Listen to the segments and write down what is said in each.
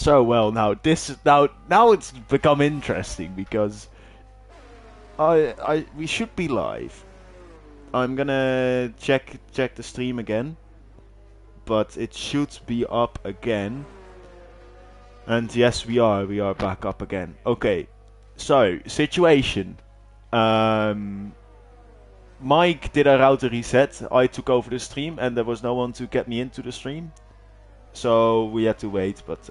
so well now. Now it's become interesting because we should be live. I'm gonna check the stream again, but it should be up again. And yes, we are back up again. Okay, so situation. Mike did a router reset. I took over the stream, and there was no one to get me into the stream, so we had to wait. But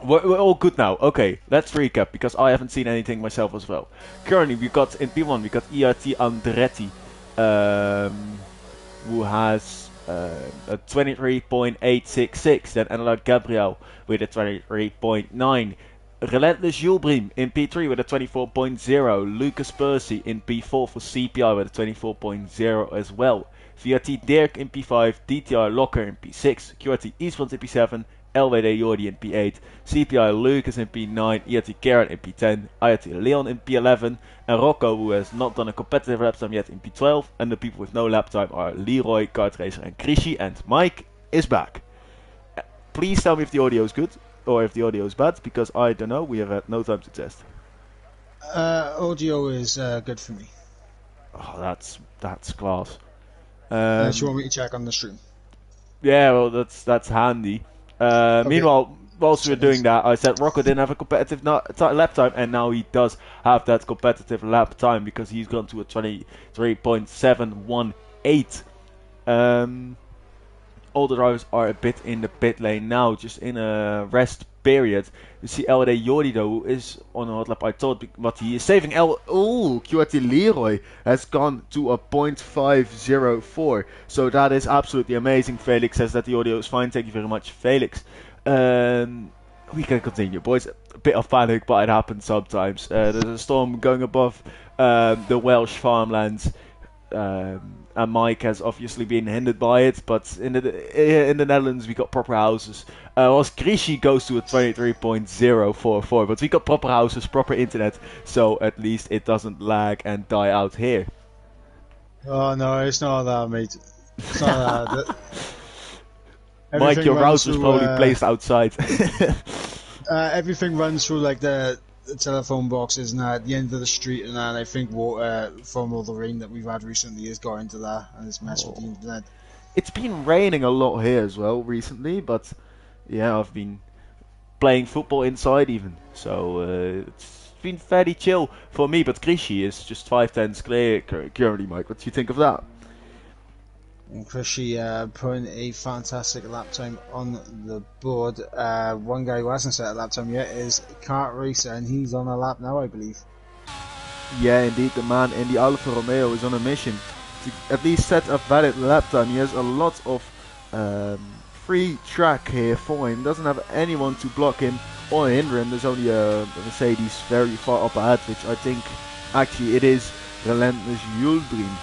we're all good now. Okay, let's recap because I haven't seen anything myself as well. Currently, we got in P1 we got ERT Andretti, who has a 23.866. Then NLR Gabriel with a 23.9. Relentless Julbrim in P3 with a 24.0. Lucas Percy in P4 for CPI with a 24.0 as well. VRT Dirk in P5, DTR Locker in P6, QRT Esports in P7, LWD Jordi in P8, CPI Lucas in P9, ERT Karen in P10, IRT Leon in P11, and Rocco, who has not done a competitive lap time yet, in P12. And the people with no lap time are Leroy, Kart Racer, and Krishy, and Mike is back. Please tell me if the audio is good or if the audio is bad, because I don't know. We have had no time to test. Audio is good for me. Oh, that's class. Unless you want me to check on the stream. Yeah, well, that's handy. Okay. Meanwhile, whilst we were doing that, I said Rocco didn't have a competitive lap time, and now he does have that competitive lap time because he's gone to a 23.718. All the drivers are a bit in the pit lane now, just in a rest period. You see LWD Jordi though, who is on a hot lap, I thought, but he is saving QRT Leroy has gone to a 0.504. So that is absolutely amazing. Felix says that the audio is fine. Thank you very much, Felix. We can continue, boys. A bit of panic, but it happens sometimes. There's a storm going above the Welsh farmlands. And Mike has obviously been hindered by it, but in the Netherlands we got proper houses. Whilst Krishy goes to a 23.044, but we got proper houses, proper internet, so at least it doesn't lag and die out here. Oh no, it's not that, mate. It's not that. Mike, your router's probably placed outside. Everything runs through like the telephone boxes and at the end of the street, and I think water from all the rain that we've had recently has got into that and it's messed with the internet. It's been raining a lot here as well recently, but yeah, I've been playing football inside even, so it's been fairly chill for me. But Krishy is just 5/10 clear currently. Mike, what do you think of that? And Krishy putting a fantastic lap time on the board. One guy who hasn't set a lap time yet is Kart Racer, and he's on a lap now, I believe. Yeah, indeed, the man in the Alfa Romeo is on a mission to at least set a valid lap time. He has a lot of free track here for him. Doesn't have anyone to block him or hinder him. There's only a Mercedes very far up ahead, which I think actually it is Relentless Julbrim.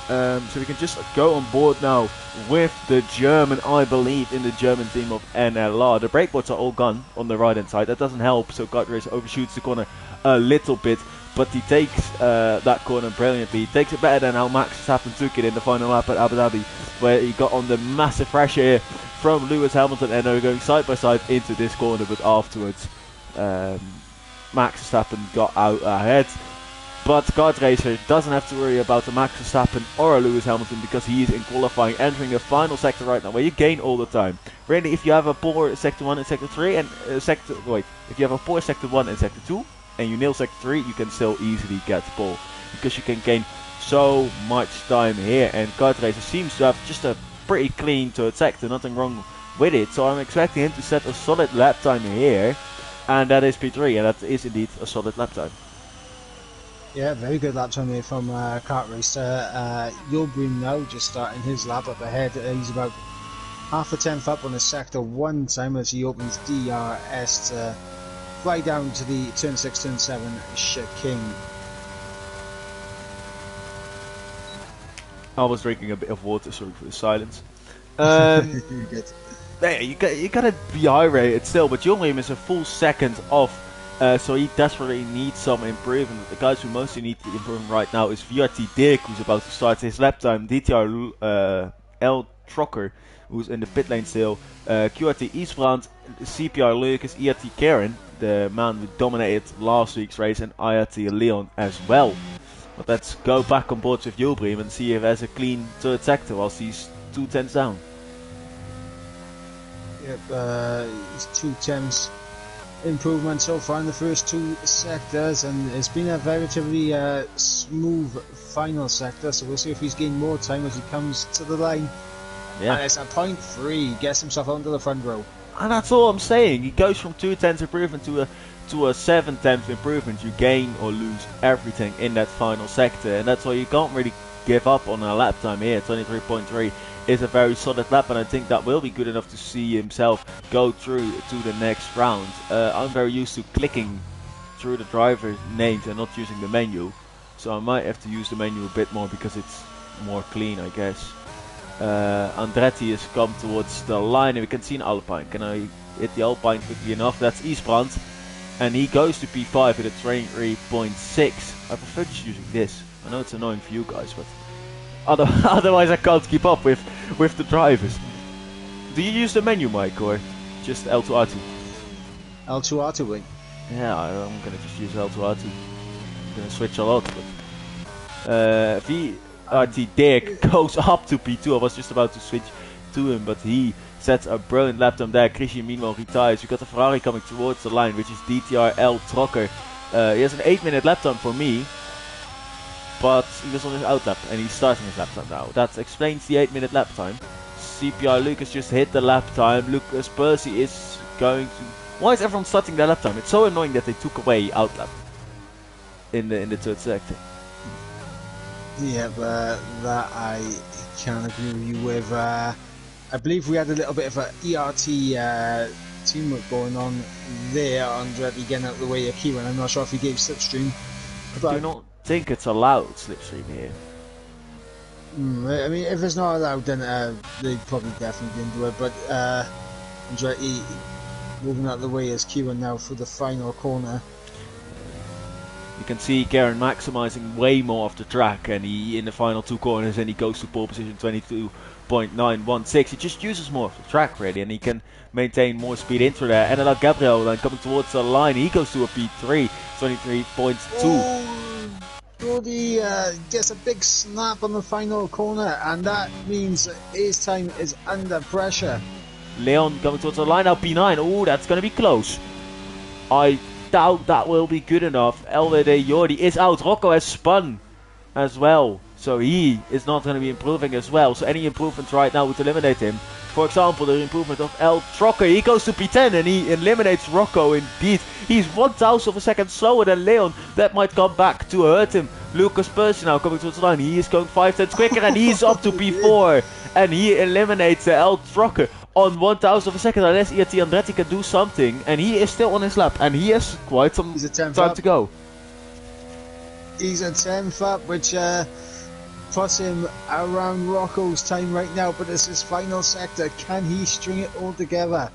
So we can just go on board now with the German, I believe, in the German team of NLR. The brake boards are all gone on the right hand side. That doesn't help, so Kart Racer overshoots the corner a little bit, but he takes that corner brilliantly. He takes it better than how Max Verstappen took it in the final lap at Abu Dhabi, where he got on the massive pressure here from Lewis Hamilton, and they were going side by side into this corner, but afterwards Max Verstappen got out ahead. But Kart Racer doesn't have to worry about a Max Verstappen or a Lewis Hamilton because he is in qualifying, entering a final sector right now where you gain all the time. Really, if you have a poor sector 1 and sector 3 and if you have a poor sector 1 and sector 2 and you nail sector 3, you can still easily get pole because you can gain so much time here. And Kart Racer seems to have just a pretty clean third sector, nothing wrong with it. So I'm expecting him to set a solid lap time here, and that is P3, and that is indeed a solid lap time. Yeah, very good lap time here from Kart Racer. Julbrim now just starting his lap up ahead. He's about half a tenth up on his sector 1 time as he opens DRS to fly down to the turn 6, turn 7 chicane. I was drinking a bit of water, sorry for the silence. Yeah, you gotta be hydrated still, but Julbrim is a full second off. So he desperately needs some improvement. The guys who mostly need the improvement right now is VRT Dirk, who's about to start his lap time. DTR L Trocker, who's in the pit lane still. QRT Eastbrand, CPR Lucas, ERT Karen, the man who dominated last week's race, and IRT Leon as well. But let's go back on board with Julbrim and see if there's a clean third sector whilst he's 2 tenths down. Yep, it's 2 tenths improvement so far in the first 2 sectors, and it's been a relatively smooth final sector, so we'll see if he's gained more time as he comes to the line. Yeah. And it's a 0.3, gets himself onto the front row. And that's all I'm saying. He goes from 2 tenths improvement to a 7 tenths improvement. You gain or lose everything in that final sector, and that's why you can't really give up on a lap time here. 23.3 is a very solid lap, and I think that will be good enough to see himself go through to the next round. I'm very used to clicking through the driver names and not using the menu, so I might have to use the menu a bit more because it's more clean, I guess. Andretti has come towards the line, and we can see an Alpine. Can I hit the Alpine quickly enough? That's Eastbrand, and he goes to P5 with a 23.6. I prefer just using this. I know it's annoying for you guys, but otherwise I can't keep up with the drivers. Do you use the menu, Mike, or just L2R2? L2R2 wing. Yeah, I'm gonna just use L2R2. I'm gonna switch a lot, but VRT Dirk goes up to P2. I was just about to switch to him, but he sets a brilliant lap time there. Christian meanwhile retires. We got the Ferrari coming towards the line, which is DTR L Trocker. He has an 8-minute lap time for me, but he was on his out lap and he's starting his lap time now. That explains the 8-minute lap time. CPR Lucas just hit the lap time. Lucas Percy is going to... Why is everyone starting their lap time? It's so annoying that they took away out lap in the third sector. Yeah, but that I can agree with you with. I believe we had a little bit of a ERT teamwork going on there. Andretti getting out of the way of Kieran. I'm not sure if he gave slipstream. But I do not think it's allowed slipstream here. I mean, if it's not allowed, then they probably definitely didn't do it. But Andretti moving out of the way as Kieran now for the final corner. You can see Karen maximising way more of the track, and he in the final 2 corners, and he goes to pole position 22.916. He just uses more of the track really, and he can maintain more speed into there. And then Gabriel then coming towards the line, he goes to a P3, 23.2. Jordi gets a big snap on the final corner, and that means his time is under pressure. Leon coming towards the line now, P9. Oh, that's going to be close. I doubt that will be good enough. LWD Jordi is out. Rocco has spun as well, so he is not going to be improving as well. So any improvements right now would eliminate him. For example, the improvement of L Trocker, he goes to P10 and he eliminates Rocco indeed. He's 1/1000 of a second slower than Leon. That might come back to hurt him. Lucas Percy now coming towards the line. He is going 5 tenths quicker and he's up to P4. And he eliminates L Trocker on 1/1000 of a second, unless ERT Andretti can do something. And he is still on his lap, and he has quite some time to go. He's a 10th up, which puts him around Rocco's time right now, but it's his final sector. Can he string it all together?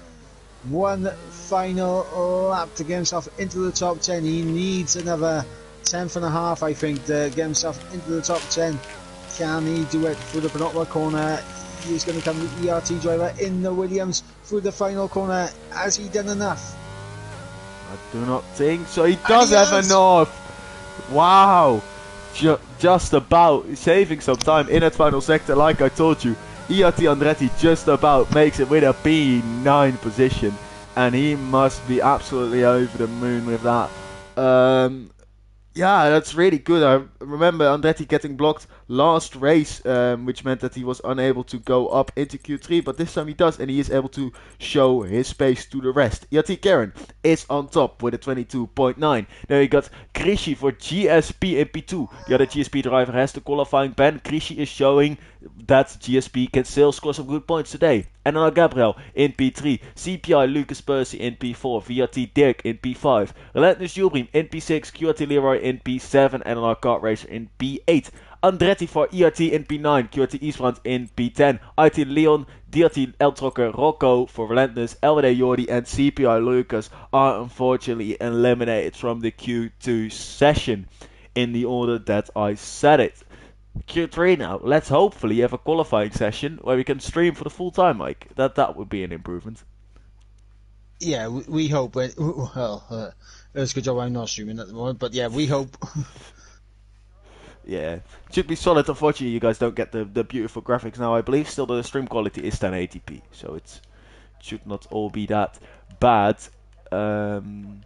One final lap to get himself into the top 10. He needs another 10th and a half, I think, to get himself into the top 10. Can he do it through the penultimate corner? He's going to come the ERT driver in the Williams through the final corner. Has he done enough? I do not think so. He does have enough. Wow. Just about saving some time in that final sector, like I told you. ERT Andretti just about makes it with a P9 position, and he must be absolutely over the moon with that. Yeah, that's really good. I remember Andretti getting blocked last race, which meant that he was unable to go up into Q3, but this time he does, and he is able to show his pace to the rest. ERT Karen is on top with a 22.9. Then we got Krishy for GSP in P2. The other GSP driver has the qualifying ban. Krishy is showing that GSP can still score some good points today. And then Gabriel in P3, CPI Lucas Percy in P4, VRT Dirk in P5, Relentless Julbrim in P6, QRT Leroy in P7, and our Kart Racer in P8. Andretti for ERT in P9, QRT Eastbrand in P10, IT Leon, DRT L Trocker, Rocco for Relentless, LWD Jordi and CPI Lucas are unfortunately eliminated from the Q2 session in the order that I said it. Q3 now. Let's hopefully have a qualifying session where we can stream for the full time, Mike. That would be an improvement. Yeah, we hope. Well, it's a good job I'm not streaming at the moment, but yeah, we hope. Yeah, should be solid. Unfortunately, you guys don't get the beautiful graphics now. I believe still the stream quality is 1080p, so it should not all be that bad. Um,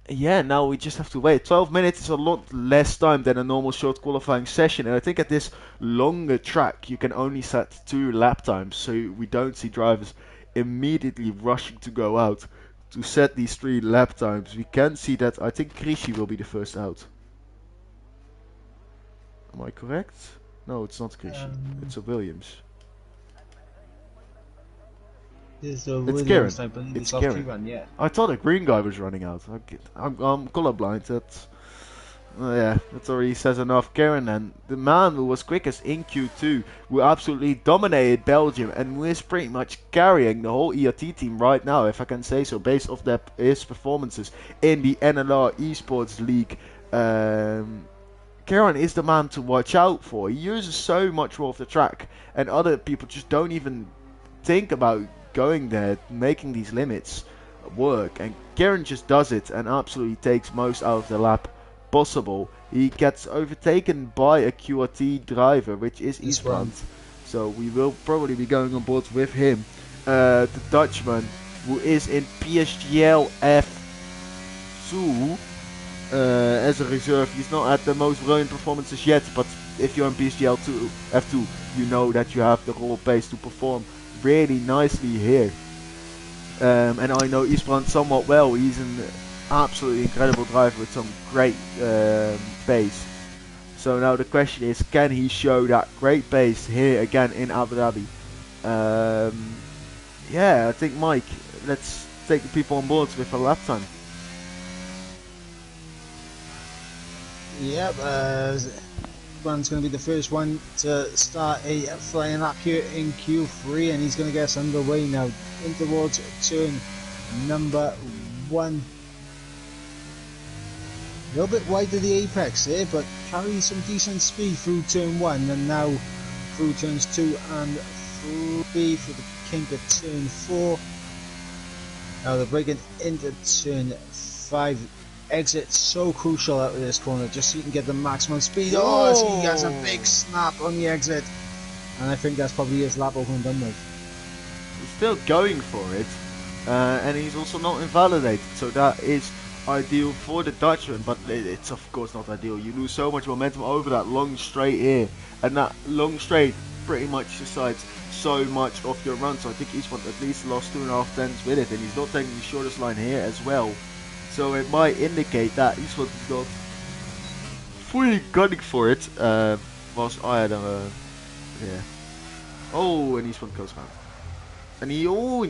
yeah, now we just have to wait. 12 minutes is a lot less time than a normal short qualifying session, and I think at this longer track you can only set 2 lap times, so we don't see drivers immediately rushing to go out to set these 3 lap times. We can see that I think Krishi will be the first out. Am I correct? No, it's not Krishi. It's a Williams. Is a It's Kieran. Williams, I believe, It's is off Kieran. Q1, yeah. I thought a green guy was running out. I'm colorblind. That's yeah, that already says enough. Kieran, and the man who was quickest in Q2, who absolutely dominated Belgium and who is pretty much carrying the whole ERT team right now, if I can say so, based off his performances in the NLR Esports League. Kieran is the man to watch out for. He uses so much more of the track, and other people just don't even think about going there, making these limits work. And Kieran just does it and absolutely takes most out of the lap possible. He gets overtaken by a QRT driver, which is Esports. So we will probably be going on board with him. The Dutchman, who is in PSGL F2 as a reserve. He's not at the most brilliant performances yet, but if you're in PSGL F2, you know that you have the raw pace to perform really nicely here. And I know Esports somewhat well. He's an absolutely incredible driver with some great pace. So now the question is, can he show that great pace here again in Abu Dhabi? Yeah, I think, Mike, let's take the people on board with a lap time. Yep, Brand's going to be the first one to start a flying lap here in Q3, and he's going to get us underway now in towards turn number 1. A little bit wide of the apex here, but carrying some decent speed through turn 1, and now through turns 2 and 3 for the kink of turn 4. Now they're breaking into turn 5. Exit so crucial out of this corner, just so you can get the maximum speed. Oh, so he has a big snap on the exit, and I think that's probably his lap over and done with. He's still going for it, and he's also not invalidated, so that is ideal for the Dutchman, but it's of course not ideal. You lose so much momentum over that long straight here, and that long straight pretty much decides so much of your run, so I think Eastwood at least lost 2.5 tenths with it, and he's not taking the shortest line here as well. So it might indicate that Eastwood is not fully gunning for it, whilst I had yeah. Oh, and Eastwood goes round. And he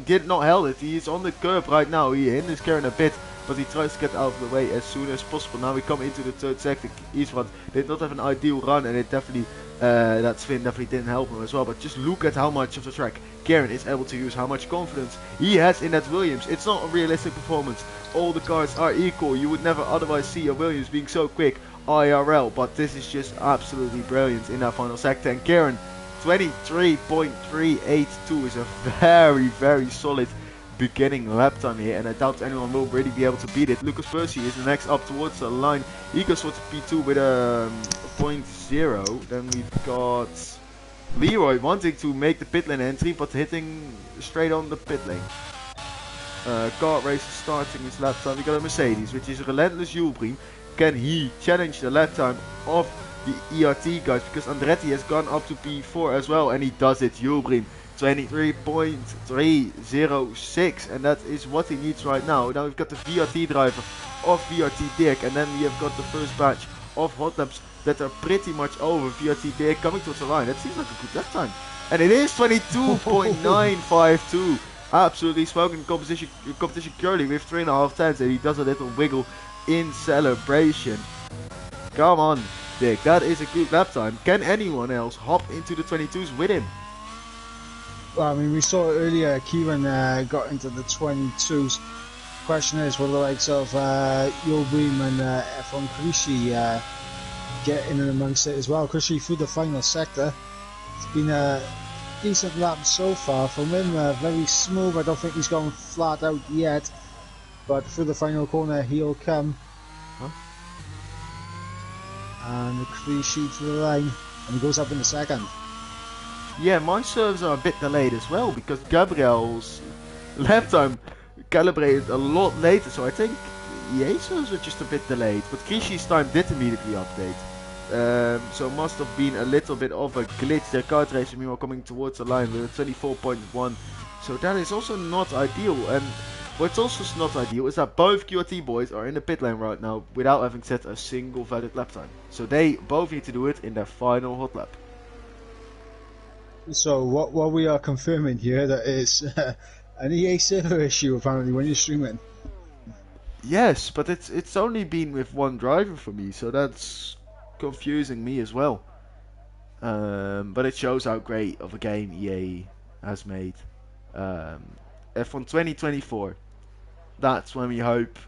did not held it. He is on the curb right now. He hinders Kieran a bit, but he tries to get out of the way as soon as possible. Now we come into the third sector. Eastwood did not have an ideal run, and it definitely that spin definitely didn't help him as well. But just look at how much of the track Kieran is able to use, how much confidence he has in that Williams. It's not a realistic performance. All the cars are equal. You would never otherwise see a Williams being so quick IRL, but this is just absolutely brilliant in that final sector. And Kieran, 23.382 is a very, very solid beginning lap time here, and I doubt anyone will really be able to beat it. Lucas Percy is the next up towards the line. He goes towards P2 with a 0.0. Then we've got Leroy wanting to make the pit lane entry, but hitting straight on the pit lane. Kart race starting his lap time. We got a Mercedes, which is relentless Julbriem. Can he challenge the lap time of the ERT guys? Because Andretti has gone up to P4 as well, and he does it. Julbriem 23.306, and that is what he needs right now. Now we've got the VRT driver of VRT Dirk, and then we have got the first batch of hot laps that are pretty much over. VRT Dirk coming towards the line. That seems like a good lap time, and it is 22.952. Absolutely smoking competition curly with 3.5 tenths, and he does a little wiggle in celebration. Come on, Dick, that is a good lap time. Can anyone else hop into the 22s with him? Well, I mean, we saw earlier Kieran got into the 22s. Question is, will the likes of Julbriem and F1 Krishi get in and amongst it as well. Especially through the final sector, it's been a decent lap so far from him. Very smooth. I don't think he's gone flat out yet, but through the final corner he'll come. Huh? And the clear sheet to the line, and he goes up in the second. Yeah, my serves are a bit delayed as well because Gabriel's lap time calibrated a lot later, so I think EA serves are just a bit delayed. But Krishi's time did immediately update, so must have been a little bit of a glitch. Their kart racer meanwhile coming towards the line with a 24.1, so that is also not ideal. And what's also not ideal is that both QRT boys are in the pit lane right now without having set a single valid lap time. So they both need to do it in their final hot lap. So what we are confirming here that is an EA server issue apparently when you're streaming. Yes, but it's only been with one driver for me, so that's confusing me as well. But it shows how great of a game EA has made. F1 2024, that's when we hope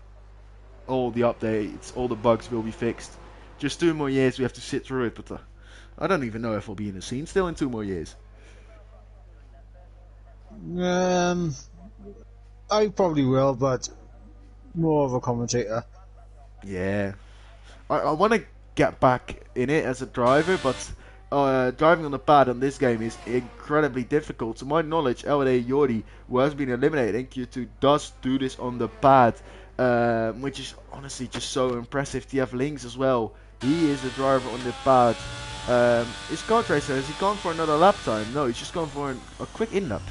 all the updates, all the bugs will be fixed. Just 2 more years we have to sit through it, but I don't even know if we'll be in the scene still in 2 more years. I probably will, but more of a commentator. Yeah, I want to get back in it as a driver, but driving on the pad on this game is incredibly difficult. To my knowledge, LA Yordi, who has been eliminated in Q2, does do this on the pad, which is honestly just so impressive. TF Links as well, he is a driver on the pad. His kart racer, has he gone for another lap time? No, he's just gone for a quick in-lap.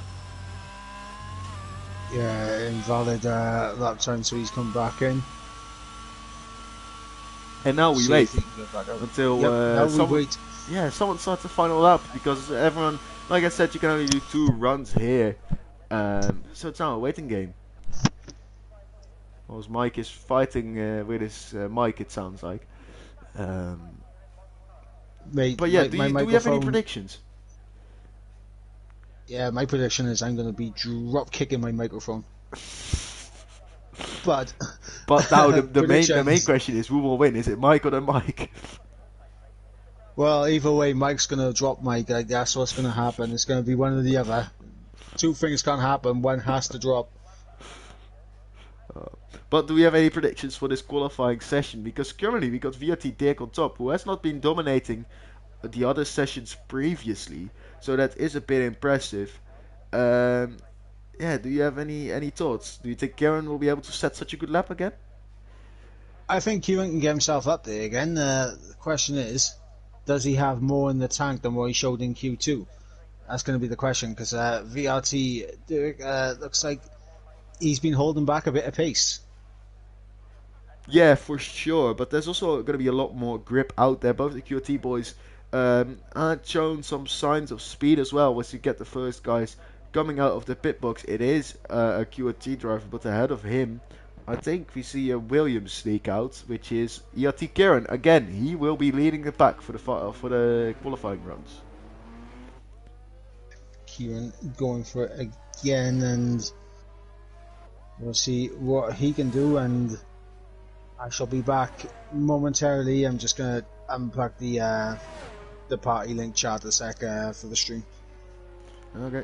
Yeah, invalid lap time, so he's come back in. And now we wait until someone starts the final lap, because everyone, like I said, you can only do 2 runs here, so it's now a waiting game. Well, his mic is fighting with his mic, it sounds like. But yeah, do we have any predictions? Yeah, my prediction is I'm going to be drop kicking my microphone. But now the main question is, who will win? Is it Mike or the Mike? Well, either way, Mike's going to drop Mike. That's what's going to happen. It's going to be one or the other. 2 things can't happen. One has to drop. But do we have any predictions for this qualifying session? Because currently we got VRT Dirk on top, who has not been dominating the other sessions previously, so that is a bit impressive. Yeah, do you have any thoughts? Do you think Kieran will be able to set such a good lap again? I think Kieran can get himself up there again. The question is, does he have more in the tank than what he showed in Q2? That's going to be the question, because VRT Dirk looks like he's been holding back a bit of pace. Yeah, for sure, but there's also going to be a lot more grip out there. Both the QT boys had shown some signs of speed as well. Once you get the first guys coming out of the pit box, it is a QT driver, but ahead of him, I think we see a Williams sneak out, which is ERT Kieran. Again, he will be leading the pack for the qualifying runs. Kieran going for it again, and we'll see what he can do, and I shall be back momentarily. I'm just going to unplug the party link chat a sec for the stream. Okay.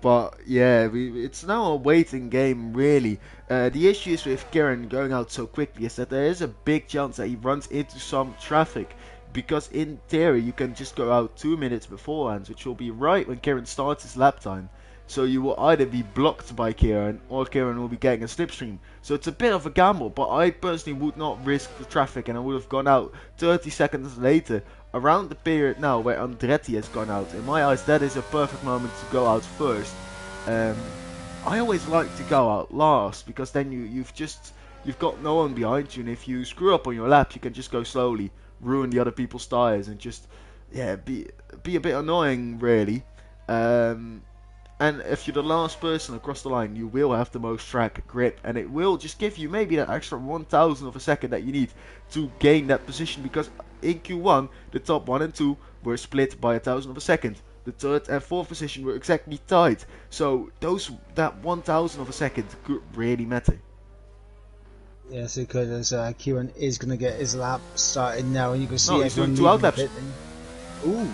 But yeah, it's now a waiting game, really. The issues with Kieran going out so quickly is that there is a big chance that he runs into some traffic, because in theory you can just go out 2 minutes beforehand, which will be right when Kieran starts his lap time. So you will either be blocked by Kieran, or Kieran will be getting a slipstream. So it's a bit of a gamble, but I personally would not risk the traffic, and I would have gone out 30 seconds later, around the period now where Andretti has gone out. In my eyes, that is a perfect moment to go out first. I always like to go out last, because then you've got no one behind you, and if you screw up on your lap, you can just go slowly, ruin the other people's tires, and just be a bit annoying, really. And if you're the last person across the line, you will have the most track grip, and it will just give you maybe that extra 1,000 of a second that you need to gain that position, because in Q1 the top 1 and 2 were split by 1,000 of a second. The 3rd and 4th position were exactly tied, so that 1,000 of a second could really matter. Yes, it could, as Kieran is going to get his lap started now, and you can see No, he's doing everyone 2 leaving the outlaps. pit. Ooh.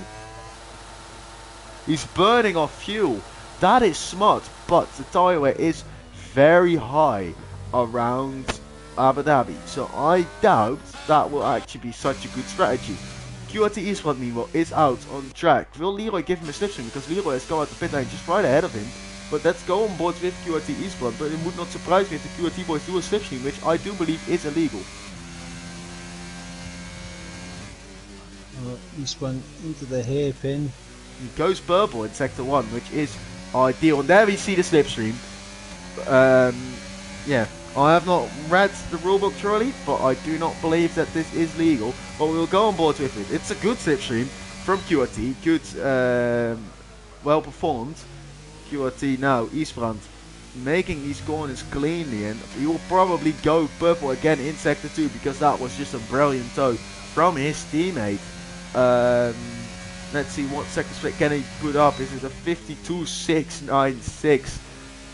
He's burning off fuel. That is smart, but the tyre wear is very high around Abu Dhabi. So I doubt that will actually be such a good strategy. QRT Esports, meanwhile, is out on track. Will Leroy give him a slipstream? Because Leroy has come out the pit lane just right ahead of him. But let's go on board with QRT Esports. But it would not surprise me if the QRT boys do a slipstream, which I do believe is illegal. Eastbourne into the hairpin. He goes purple in sector 1, which is ideal. And there we see the slipstream. Yeah, I have not read the rulebook thoroughly, but I do not believe that this is legal. But we will go on board with it. It's a good slipstream from QRT. Good, well performed. QRT now, Eastbrand, making these corners cleanly. And he will probably go purple again in sector 2, because that was just a brilliant tow from his teammate. Let's see what sector split can he put up. Is it a 52.696?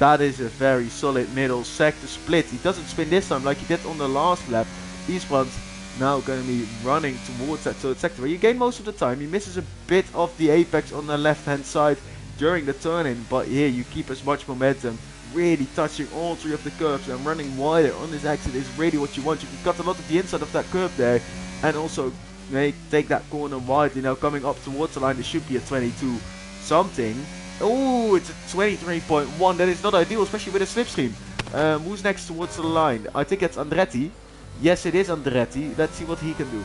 That is a very solid middle sector split. He doesn't spin this time like he did on the last lap. Eastbound's now going to be running towards that third sector where you gain most of the time. He misses a bit of the apex on the left hand side during the turn-in, but here you keep as much momentum. Really touching all 3 of the curves and running wider on this exit is really what you want. You can cut a lot of the inside of that curve there, and also take that corner widely. Now coming up towards the line, it should be a 22 something. Oh, it's a 23.1. That is not ideal, especially with a slipstream. Who's next towards the line? I think it's Andretti. Yes, it is Andretti. Let's see what he can do.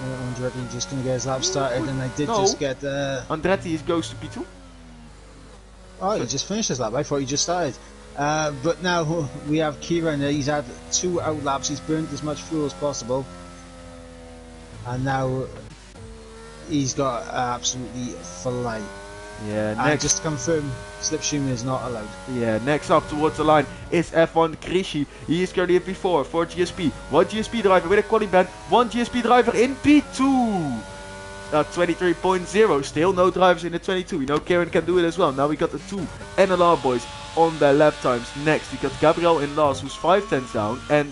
Andretti just going to get his lap started, and I did just get... Andretti goes to P2. Oh, he just finished his lap. I thought he just started. But now we have Kieran. He's had 2 out laps. He's burned as much fuel as possible. And now he's got absolutely fly. Yeah, and just to confirm, slipstream is not allowed. Yeah, next up towards the line is F1 Krishi. He is currently in P4 for GSP. 1 GSP driver with a quali band. 1 GSP driver in P2. 23.0. Still no drivers in the 22. We know Kieran can do it as well. Now we got the 2 NLR boys on their lap times. Next we got Gabriel in last, who's 5 tenths down, and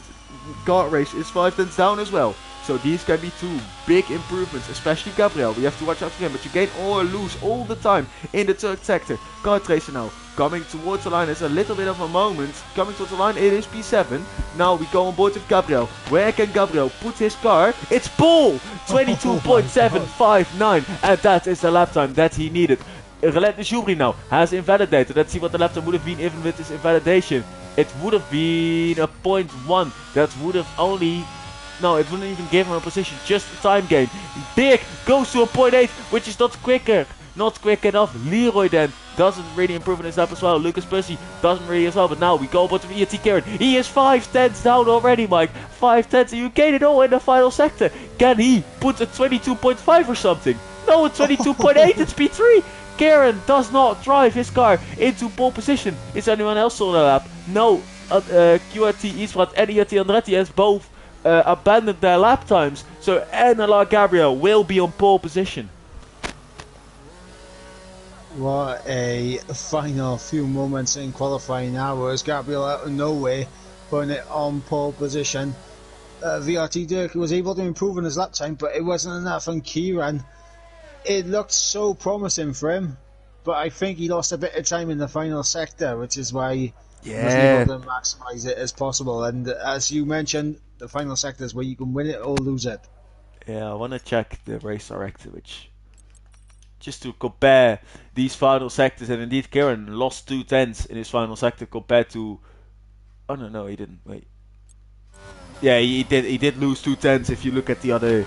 Kart Race is 5 tenths down as well. So these can be 2 big improvements, especially Gabriel. We have to watch out for him, but you gain or lose all the time in the third sector. Kart Racer now coming towards the line. It's a little bit of a moment. Coming towards the line, it is P7. Now we go on board with Gabriel. Where can Gabriel put his car? It's pole! 22.759, and that is the lap time that he needed. Relentless Jubri now has invalidated. Let's see what the lap time would have been even with this invalidation. It would have been a 0.1. That would have only... No, it wouldn't even give him a position, just a time gain. Dirk goes to a 0.8, which is not quick enough. Leroy then doesn't really improve in his lap as well. Lucas Percy doesn't really as well, but now we go about to ERT Karen. He is 5 tenths down already, Mike. 5 tenths, and you gain it all in the final sector. Can he put a 22.5 or something? No, a 22.8, it's P3. Karen does not drive his car into pole position. Is anyone else on the lap? No, QRT Eastwood and ERT Andretti has both abandoned their lap times, so NLR Gabriel will be on pole position. What a final few moments in qualifying hours. Gabriel out of nowhere putting it on pole position. VRT Dirk was able to improve on his lap time, but it wasn't enough. And Kieran, it looked so promising for him, but I think he lost a bit of time in the final sector, which is why he wasn't able to maximise it as possible. And as you mentioned, the final sector is where you can win it or lose it. Yeah, I want to check the race director, which just to compare these final sectors, and indeed Kieran lost 2 tenths in his final sector compared to... Oh no, he didn't. Wait. Yeah, he did lose 2 tenths if you look at the other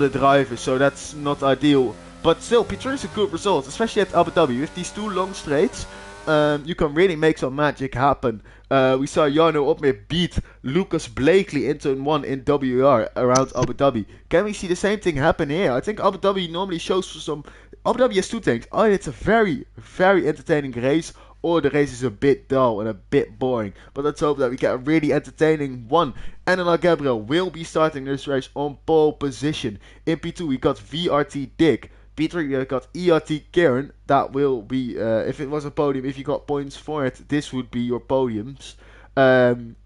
drivers, so that's not ideal. But still, P3 is a good result, especially at Abu Dhabi. With these 2 long straights, you can really make some magic happen. We saw Jarno Opmeer beat Lucas Blakely in turn 1 in WR around Abu Dhabi. Can we see the same thing happen here? I think Abu Dhabi normally shows for some... Abu Dhabi has 2 things. Either it's a very, very entertaining race, or the race is a bit dull and a bit boring. But let's hope that we get a really entertaining one. NLR Gabriel will be starting this race on pole position. In P2 we got VRT Dick. P3 we got ERT Karen. That will be, if it was a podium, if you got points for it, this would be your podiums.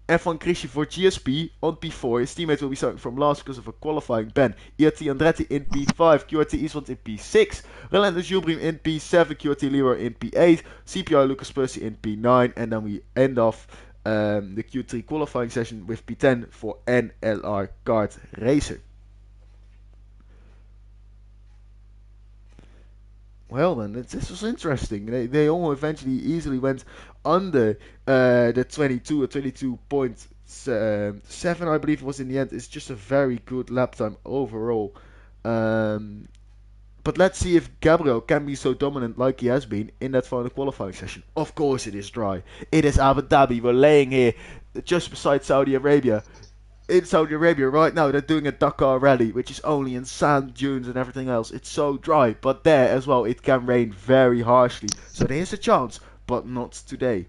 F1 Krishy for GSP on P4. His teammates will be starting from last because of a qualifying ban. ERT Andretti in P5, QRT Esports in P6, Relentless Julbrim in P7, QRT Leroy in P8, CPI Lucas Percy in P9, and then we end off the Q3 qualifying session with P10 for NLR Kart Racer. Well then, this was interesting. They all eventually easily went under the 22 or 22.7, I believe it was in the end. It's just a very good lap time overall. But let's see if Gabriel can be so dominant like he has been in that final qualifying session. Of course it is dry. It is Abu Dhabi. We're laying here just beside Saudi Arabia. In Saudi Arabia right now, they're doing a Dakar rally, which is only in sand dunes and everything else. It's so dry, but there as well, it can rain very harshly. So there is a chance, but not today.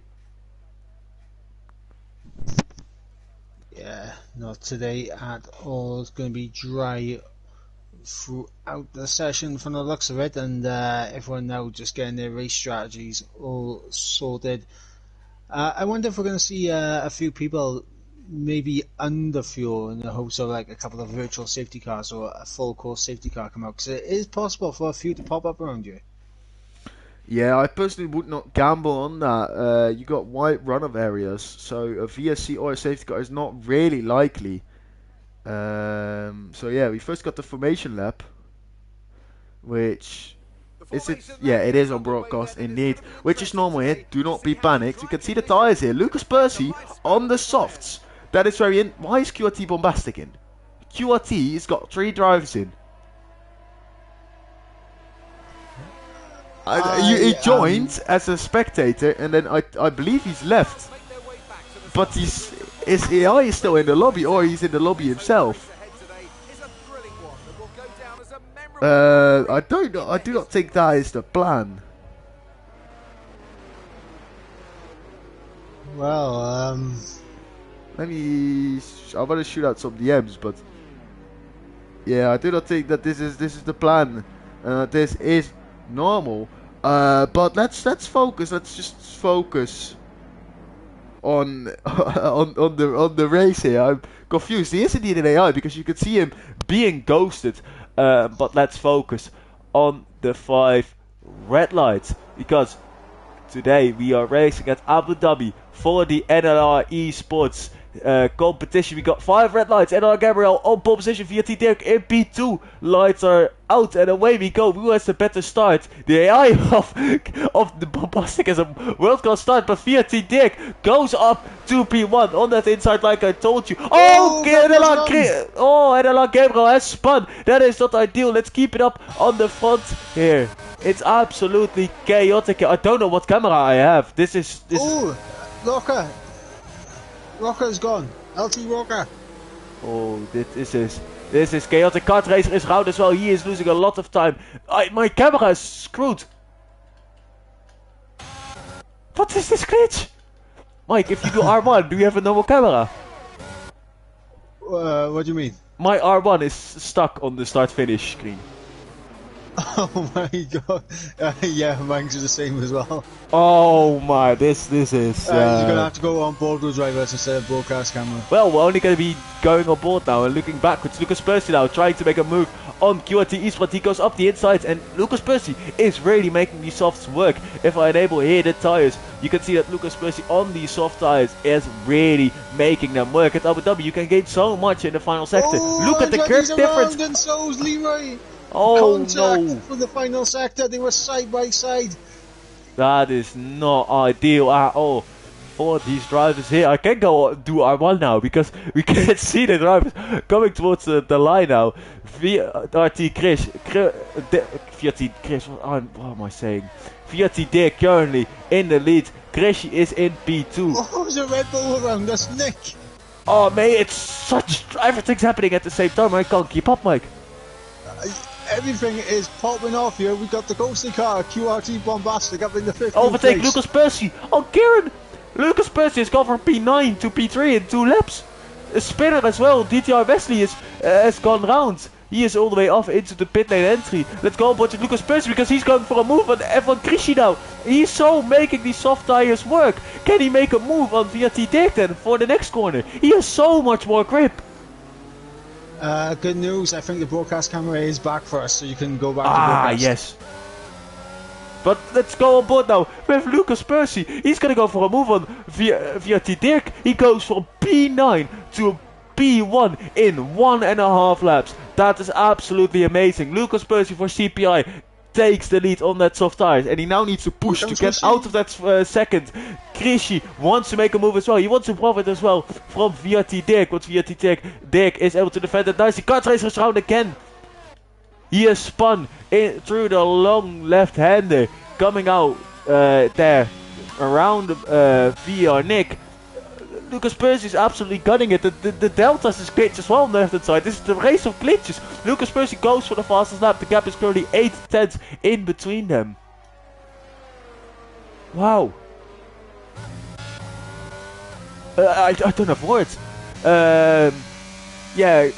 Yeah, not today at all. It's going to be dry throughout the session from the looks of it, and everyone now just getting their race strategies all sorted. I wonder if we're going to see a few people maybe under fuel in the hopes of like a couple of virtual safety cars or a full course safety car come out, because it is possible for a few to pop up around you. Yeah, I personally would not gamble on that. You got wide runoff areas, so a VSC or a safety car is not really likely. So yeah, we first got the formation lap, which is it? Yeah, it is on broadcast indeed, which is normal here. Do not be panicked. You can see the tires here. Lucas Percy on the softs. That is very in. Why is QRT bombastic in? QRT has got 3 drivers in. He joined as a spectator, and then I believe he's left. But his AI is still in the lobby, or he's in the lobby himself. I don't know. I do not think that is the plan. Well, Let me. I want to shoot out some DMs, but yeah, I do not think that this is the plan. This is normal. But let's focus. Let's just focus on on the race here. I'm confused. He is indeed an AI because you could see him being ghosted. But let's focus on the 5 red lights, because today we are racing at Abu Dhabi for the NLR Esports competition. We got 5 red lights. NLR Gabriel on pole position, VRT Dirk in P2. Lights are out and away we go. Who has the better start? The AI of the Bombastic has a world class start, but VRT Dirk goes up to P1 on that inside like I told you. Oh, NLR Gabriel has spun. That is not ideal. Let's keep it up on the front here. It's absolutely chaotic. I don't know what camera I have. This is. Oh, Rocker. Rocker's gone. LT Rocker. Oh, this is chaotic. Kart Racer is round as well. He is losing a lot of time. My camera is screwed. What is this glitch? Mike, if you do R1, do you have a normal camera? What do you mean? My R1 is stuck on the start-finish screen. Oh my god. Yeah, mine's the same as well. Oh my, this is... You're gonna have to go on board with drivers instead of broadcast camera. Well, we're only gonna be going on board now and looking backwards. Lucas Percy now trying to make a move on QRT Esports. He goes up the inside, and Lucas Percy is really making these softs work. If I enable here the tires, you can see that Lucas Percy on these soft tires is really making them work. At Abu Dhabi, you can gain so much in the final sector. Look at the curve difference. And so's Leroy. Oh Contact no! for the final sector. They were side by side. That is not ideal at all for these drivers here. I can go do R1 now because we can see the drivers coming towards the line now. VRT Chris, VRT Chris, what am I saying? VRT Dick currently in the lead. Chris is in P2. Oh, there's a Red Bull around us, Nick. Oh mate, it's such everything's happening at the same time. I can't keep up, Mike. Everything is popping off here. We got the ghostly car, QRT Bombastic, up in the 5th Overtake place. Lucas Percy. Oh, Kieran! Lucas Percy has gone from P9 to P3 in 2 laps. A spinner as well. DTR Wesley has gone round. He is all the way off into the pit lane entry. Let's go watch Lucas Percy because he's going for a move on F1 Krishy now. He's so making these soft tires work. Can he make a move on VRT Dick then for the next corner? He has so much more grip. Good news, I think the broadcast camera is back for us, so you can go back to broadcast. Yes. But let's go on board now with Lucas Percy. He's gonna go for a move on VRT Dirk. He goes from P9 to P1 in 1.5 laps. That is absolutely amazing. Lucas Percy for CPI takes the lead on that soft tires, and he now needs to push to get out of that second. Krishy wants to make a move as well. He wants to profit as well from VRT Dirk, but VRT Dirk is able to defend it nicely. Kart racers round again. He has spun in through the long left-hander, coming out there around VR Nick. Lucas Percy is absolutely gunning it. The deltas is glitch as well on the left-hand side. This is the race of glitches. Lucas Percy goes for the fastest lap. The gap is currently 8 tenths in between them. Wow. I don't have words. Yeah.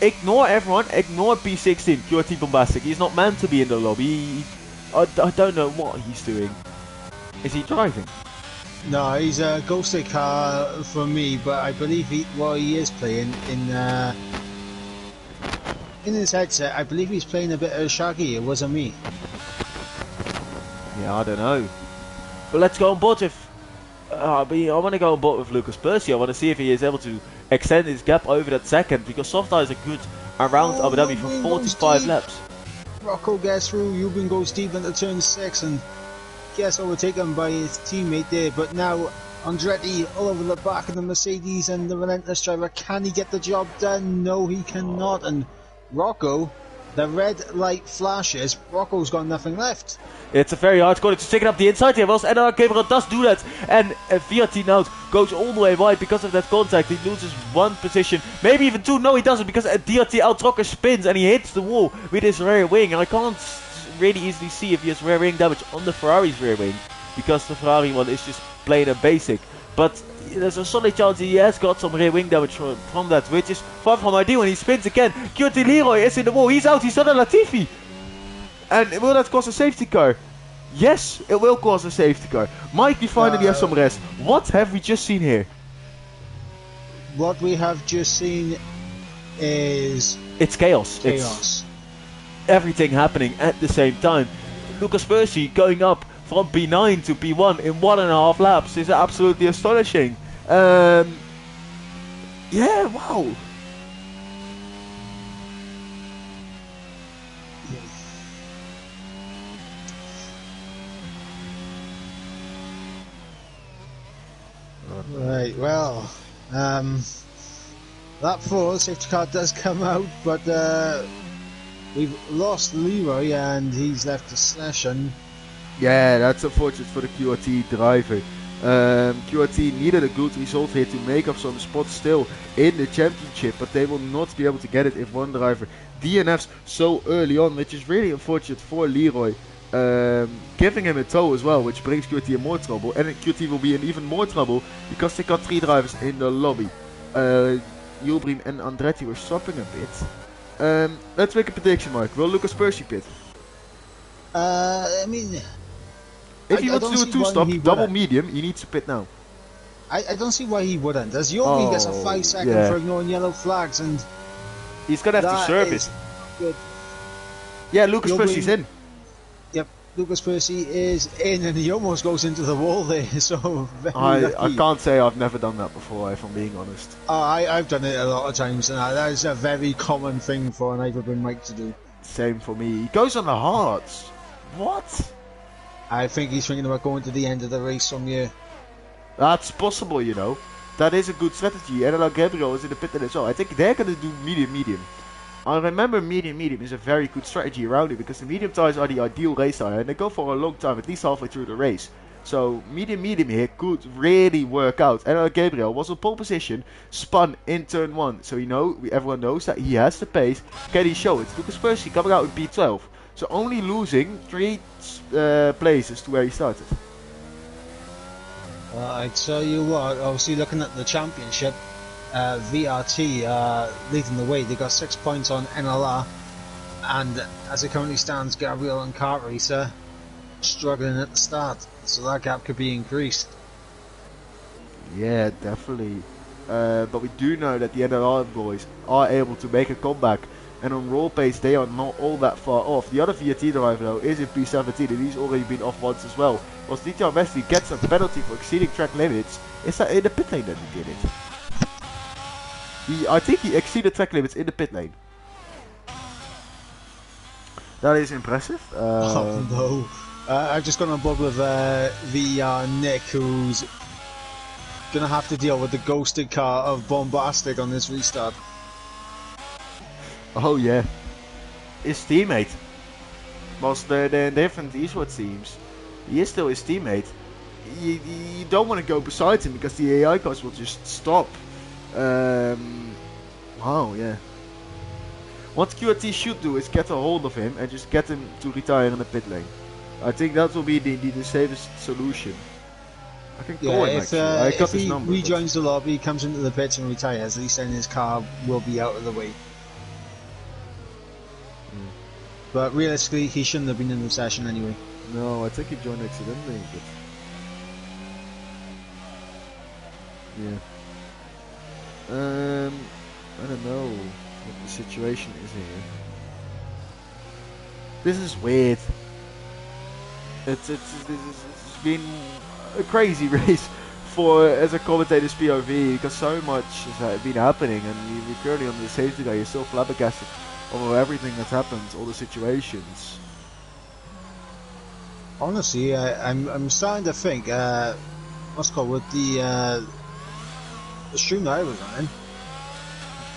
Ignore everyone, ignore P16, QRT Bombastic. He's not meant to be in the lobby. I don't know what he's doing. Is he driving? No, he's a ghosted car for me, but I believe he is playing in his headset. I believe he's playing a bit of Shaggy. It wasn't me. Yeah, I don't know. But let's go on board with. I want to go on board with Lucas Percy. I want to see if he is able to extend his gap over that second, because soft tires are good around Abu Dhabi for 45 laps. Rocco gets through, Eubin goes deep into turn 6 and gets overtaken by his teammate there, but now Andretti all over the back of the Mercedes and the relentless driver. Can he get the job done? No, he cannot. And Rocco, the red light flashes, Rocco's got nothing left. It's a very hard corner to stick it up the inside here. Whilst NLR Gabriel does do that, and VRT now goes all the way wide because of that contact. He loses 1 position, maybe even 2. No, he doesn't, because DRT outrocker spins and he hits the wall with his rear wing. And I can't really easily see if he has rear wing damage on the Ferrari's rear wing, because the Ferrari one is just plain and basic. But there's a solid chance he has got some rear wing damage from that, which is far from ideal. And he spins again. QT Leroy is in the wall. He's out. He's on a Latifi. And will that cause a safety car? Yes, it will cause a safety car. Mike, we finally have some rest. What have we just seen here? What we have just seen is... It's chaos. Chaos. It's everything happening at the same time. Lucas Percy going up from P9 to P1 in 1.5 laps is absolutely astonishing. Yeah, wow. Right, well, lap 4, safety car does come out, but we've lost Leroy and he's left a session. Yeah, that's unfortunate for the QRT driver. QRT needed a good result here to make up some spots still in the championship, but they will not be able to get it if one driver DNFs so early on, which is really unfortunate for Leroy. Giving him a tow as well, which brings QT in more trouble, and QT will be in even more trouble because they got 3 drivers in the lobby. Julbrim and Andretti were swapping a bit. Let's make a prediction, Mark. Will Lucas Percy pit? I mean, if he wants to do a 2-stop, double medium, he needs to pit now. I don't see why he wouldn't. As Yobi gets a 5-second for ignoring yellow flags, and he's gonna have to serve it. Good. Yeah, Lucas Percy's in. Yep, Lucas Percy is in, and he almost goes into the wall there. So I can't say I've never done that before, if I'm being honest. I've done it a lot of times, and that is a very common thing for an Iverbryn Mike to do. Same for me. He goes on the hards. What? I think he's thinking about going to the end of the race from here. That's possible, you know. That is a good strategy. NLR Gabriel is in the pit as well. I think they're going to do medium. I remember medium is a very good strategy around it, because the medium tires are the ideal race tire and they go for a long time, at least halfway through the race. So medium here could really work out. NLR Gabriel was on pole position, spun in turn 1. So everyone knows that he has the pace. Can he show it? Lucas Percy coming out in P12. So only losing 3 places to where he started. I tell you what, obviously looking at the championship, VRT leading the way. They got 6 points on NLR, and as it currently stands, Gabriel and Kart Racer struggling at the start, so that gap could be increased. Yeah, definitely. But we do know that the NLR boys are able to make a comeback, and on raw pace they are not all that far off. The other VRT driver though is in P17, and he's already been off once as well. Whilst DTR Wesley gets a penalty for exceeding track limits. Is that in the pit lane that he did it? I think he exceeded track limits in the pit lane. That is impressive. Oh no. I've just got on board with Nick, who's gonna have to deal with the ghosted car of Bombastic on this restart. Oh yeah. His teammate. Whilst they're in different esports teams, he is still his teammate. You don't want to go beside him because the AI cars will just stop. Wow, yeah. What QRT should do is get a hold of him and just get him to retire in the pit lane. I think that will be the safest solution. I can call him actually. I got his number. If he rejoins the lobby, comes into the pits and retires, at least then his car will be out of the way. But realistically, he shouldn't have been in the session anyway. No, I think he joined accidentally, but... yeah. I don't know what the situation is here. This is weird. It's been a crazy race for as a commentator's POV because so much has been happening, and you're currently on the safety guy. You're so flabbergasted over everything that's happened, all the situations. Honestly, I'm starting to think. What's it called with the stream that I was on?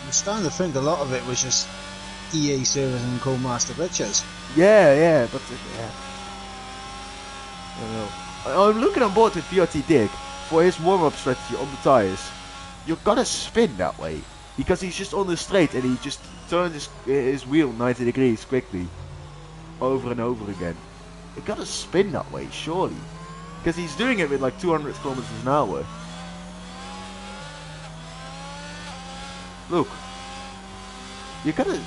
I'm starting to think a lot of it was just EA servers and Codemaster glitches. Yeah, but yeah. I don't know. I'm looking on board with VRT Dick for his warm-up strategy on the tires. You're gonna spin that way because he's just on the straight and he just turns his wheel 90 degrees quickly over and over again. You gotta spin that way, surely, because he's doing it with like 200 kilometers an hour. Look, you gotta.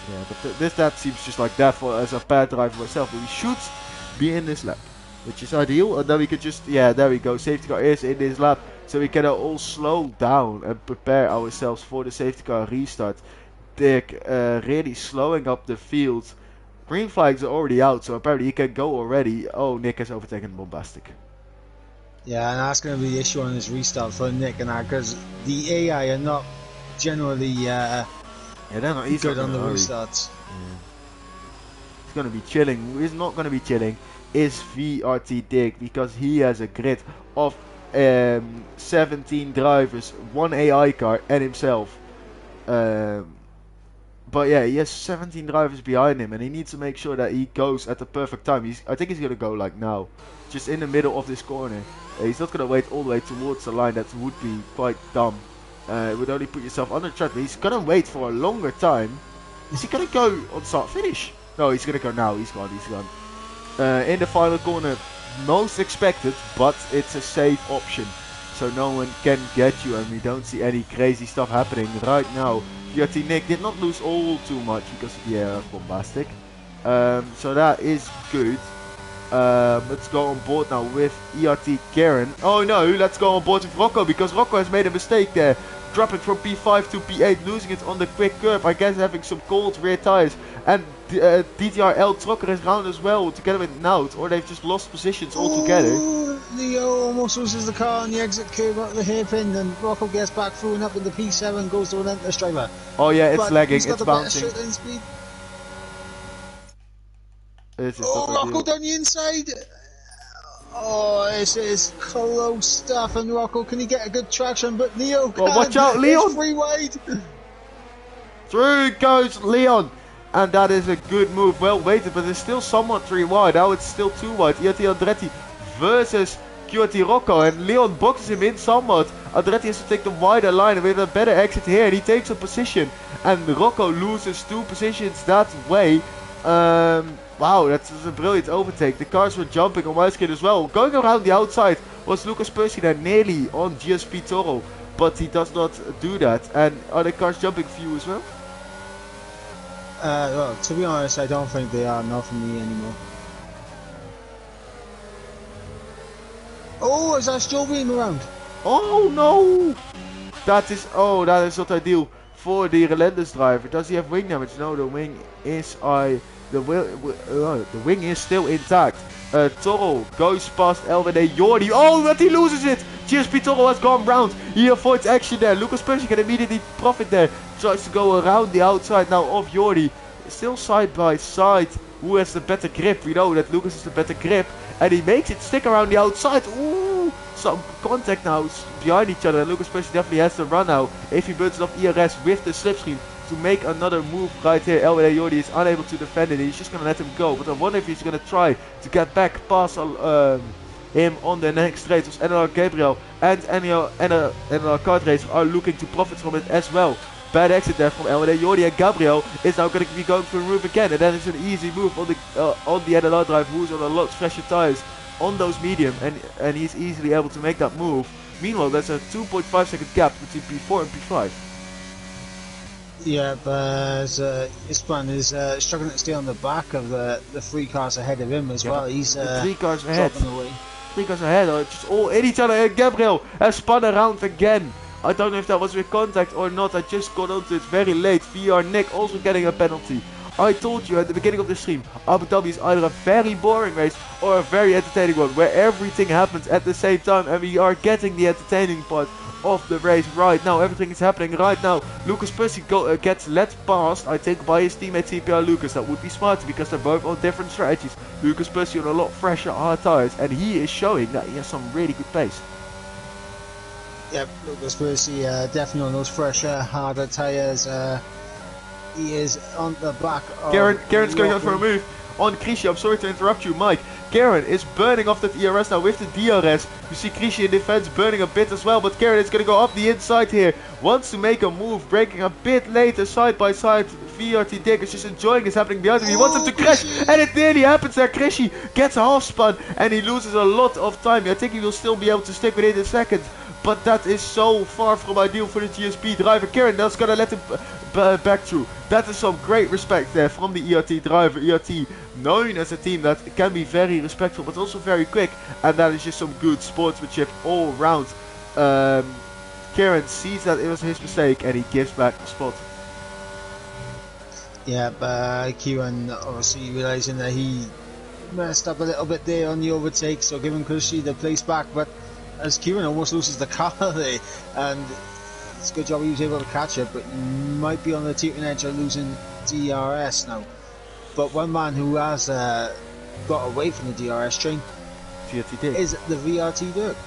Yeah, but this lap seems just like that for as a bad driver myself. But we should be in this lap, which is ideal, and then we could just, yeah, there we go. Safety car is in this lap, so we can all slow down and prepare ourselves for the safety car restart. Dick really slowing up the field. Green flags are already out, so apparently he can go already. Oh, Nick has overtaken Bombastic. Yeah, and that's going to be the issue on this restart for Nick and I, because the AI are not generally yeah, they're not good on the restarts. Yeah. He's going to be chilling. He's not going to be chilling. Is VRT Dick, because he has a grid of 17 drivers, one AI car, and himself. But yeah, he has 17 drivers behind him, and he needs to make sure that he goes at the perfect time. I think he's going to go like now, just in the middle of this corner. He's not going to wait all the way towards the line. That would be quite dumb. It would only put yourself under threat. He's going to wait for a longer time. Is he going to go on start finish? No, he's going to go now. He's gone. In the final corner, most expected, but it's a safe option. So no one can get you, and we don't see any crazy stuff happening right now. VRT Nick did not lose all too much because of the air of Bombastic. So that is good. Let's go on board now with ERT Karen. Oh no, let's go on board with Rocco, because Rocco has made a mistake there. Dropping from P5 to P8, losing it on the quick curve. I guess having some cold rear tires. And DTRL Trocker is round as well, together with Nout, or they've just lost positions altogether. Ooh, Leo almost loses the car on the exit curve at the hairpin, and Rocco gets back through and up in the P7, goes to relentless driver. Oh yeah, it's but lagging, it's bouncing. Speed. Rocco down the inside. Oh, this is close stuff, and Rocco, can he get a good traction? But Leo can't. Well, watch out, Leon! It's free wide. Through goes Leon, and that is a good move. Well weighted, but it's still somewhat 3 wide. Now it's still 2 wide. ERT Andretti versus QRT Rocco, and Leon boxes him in somewhat. Andretti has to take the wider line with a better exit here, and he takes a position, and Rocco loses 2 positions that way. Wow, that's a brilliant overtake. The cars were jumping on my screen as well. Going around the outside was Lucas Percy there nearly on GSP Toro, but he does not do that. And are the cars jumping for you as well? Well, to be honest, I don't think they are, not for me anymore. Oh, is that Joe being around? Oh no! That is not ideal for the Relentless driver. Does he have wing damage? No, the wing is the wing is still intact. Toro goes past LVD Jordi. Oh, but he loses it! GSP Toro has gone round. He avoids action there. Lucas Percy can immediately profit there. Tries to go around the outside now of Jordi. Still side by side. Who has the better grip? We know that Lucas has the better grip. And he makes it stick around the outside. Ooh! Some contact now behind each other. And Lucas Percy definitely has to run now. If he burns off ERS with the slipstream to make another move right here. LVD Jordi is unable to defend it. He's just going to let him go. But I wonder if he's going to try to get back past him on the next race. As NLR Gabriel and NLR Kart Racer are looking to profit from it as well. Bad exit there from LVD Jordi, and Gabriel is now going to be going for the roof again. And that is an easy move on the NLR driver, who's on a lot fresher tires on those medium, and he's easily able to make that move. Meanwhile, there's a 2.5 second gap between P4 and P5. Yeah, but Ispan is struggling to stay on the back of the 3 cars ahead of him as well. He's 3 cars ahead. away. 3 cars ahead, just all in each other, and Gabriel has spun around again. I don't know if that was with contact or not. I just got onto it very late. VR Nick also getting a penalty. I told you at the beginning of the stream, Abu Dhabi is either a very boring race or a very entertaining one, where everything happens at the same time, and we are getting the entertaining part of the race right now. Everything is happening right now. Lucas Percy gets led past, I think, by his teammate CPR Lucas. That would be smart because they're both on different strategies. Lucas Percy on a lot fresher hard tires, and he is showing that he has some really good pace. Yep, Lucas Percy definitely on those fresher, harder tyres. He is on the back of... Karen's going out for a move on Krishy. I'm sorry to interrupt you, Mike. Karen is burning off that ERS now with the DRS. You see Krishy in defense burning a bit as well, but Karen is going to go up the inside here. Wants to make a move, breaking a bit later side by side. VRT Dick is just enjoying this happening behind him. He wants him to crash, and it nearly happens there. Krishy gets a half spun, and he loses a lot of time. I think he will still be able to stick within a second, but that is so far from ideal for the GSP driver. Karen that's going to let him back through. That is some great respect there from the ERT driver. ERT known as a team that can be very respectful but also very quick, and that is just some good sportsmanship all round. Karen sees that it was his mistake and he gives back the spot. Yeah, but Kieran obviously realising that he messed up a little bit there on the overtake, so giving Krishy the place back, but as Kieran almost loses the car there, and it's a good job he was able to catch it, but he might be on the teetering edge of losing DRS now. But one man who has got away from the DRS train is the VRT Dirk.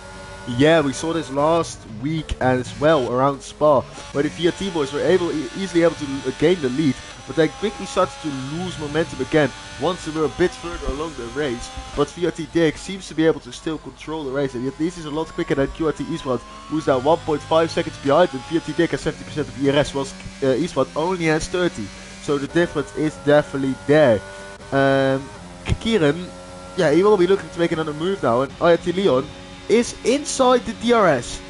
Yeah, we saw this last week as well around Spa, where the VRT boys were easily able to gain the lead, but they quickly started to lose momentum again once they were a bit further along the race. But VRT Dirk seems to be able to still control the race, and at least he's a lot quicker than QRT Eastwood, who's now 1.5 seconds behind, and VRT Dirk has 70% of ERS, whilst Eastwood only has 30. So the difference is definitely there. Kieran, yeah, he will be looking to make another move now, and IRT Leon is inside the DRS.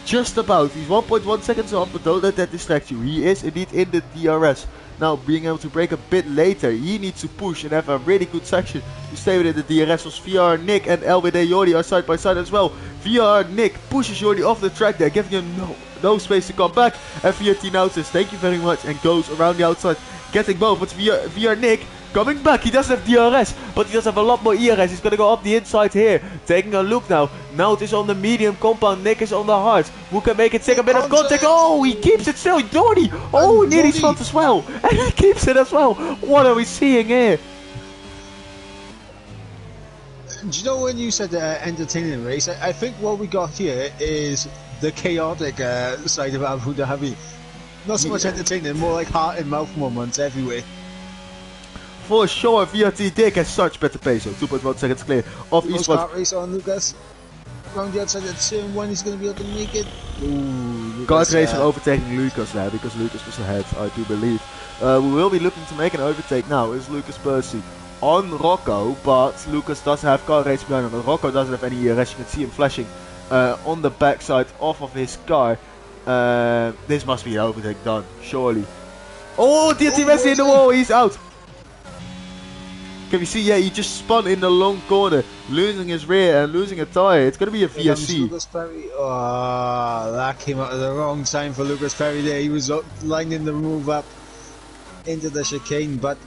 Just about. He's 1.1 seconds off, but don't let that distract you. He is indeed in the DRS. Now, being able to break a bit later, he needs to push and have a really good section to stay within the DRS. Was VR Nick and LVD Jordi are side by side as well. VR Nick pushes Jordi off the track there, giving him no space to come back. And VRT now says thank you very much and goes around the outside, getting both. But VR Nick coming back. He doesn't have DRS, but he does have a lot more ERS. He's going to go up the inside here. Taking a look now. Now it is on the medium compound. Nick is on the hard. Who can make it take a bit of contact? Oh, he keeps it still. Jordi. Oh, he nearly shot as well. And he keeps it as well. What are we seeing here? Do you know when you said entertaining race? I think what we got here is the chaotic side of Abu Dhabi. Not so much entertaining, more like heart and mouth moments everywhere. For sure, VRT Dick has such better pace, so 2.1 seconds clear of Esports. Kart race on Lucas. Round the outside of turn 1, he's going to be able to make it. Ooh, Kart racer overtaking Lucas there, because Lucas was ahead, I do believe. We will be looking to make an overtake now. Is Lucas Percy on Rocco, but Lucas does have car race behind him, but Rocco doesn't have any ERS. You can see him flashing on the backside off of his car. This must be an overtake done, surely. Oh, DT Messi in the wall, he's out. Can you see? Yeah, he just spun in the long corner, losing his rear and losing a tyre. It's going to be a VSC. Lucas Perry. Oh, that came out at the wrong time for Lucas Perry there. He was lining the move up into the chicane, but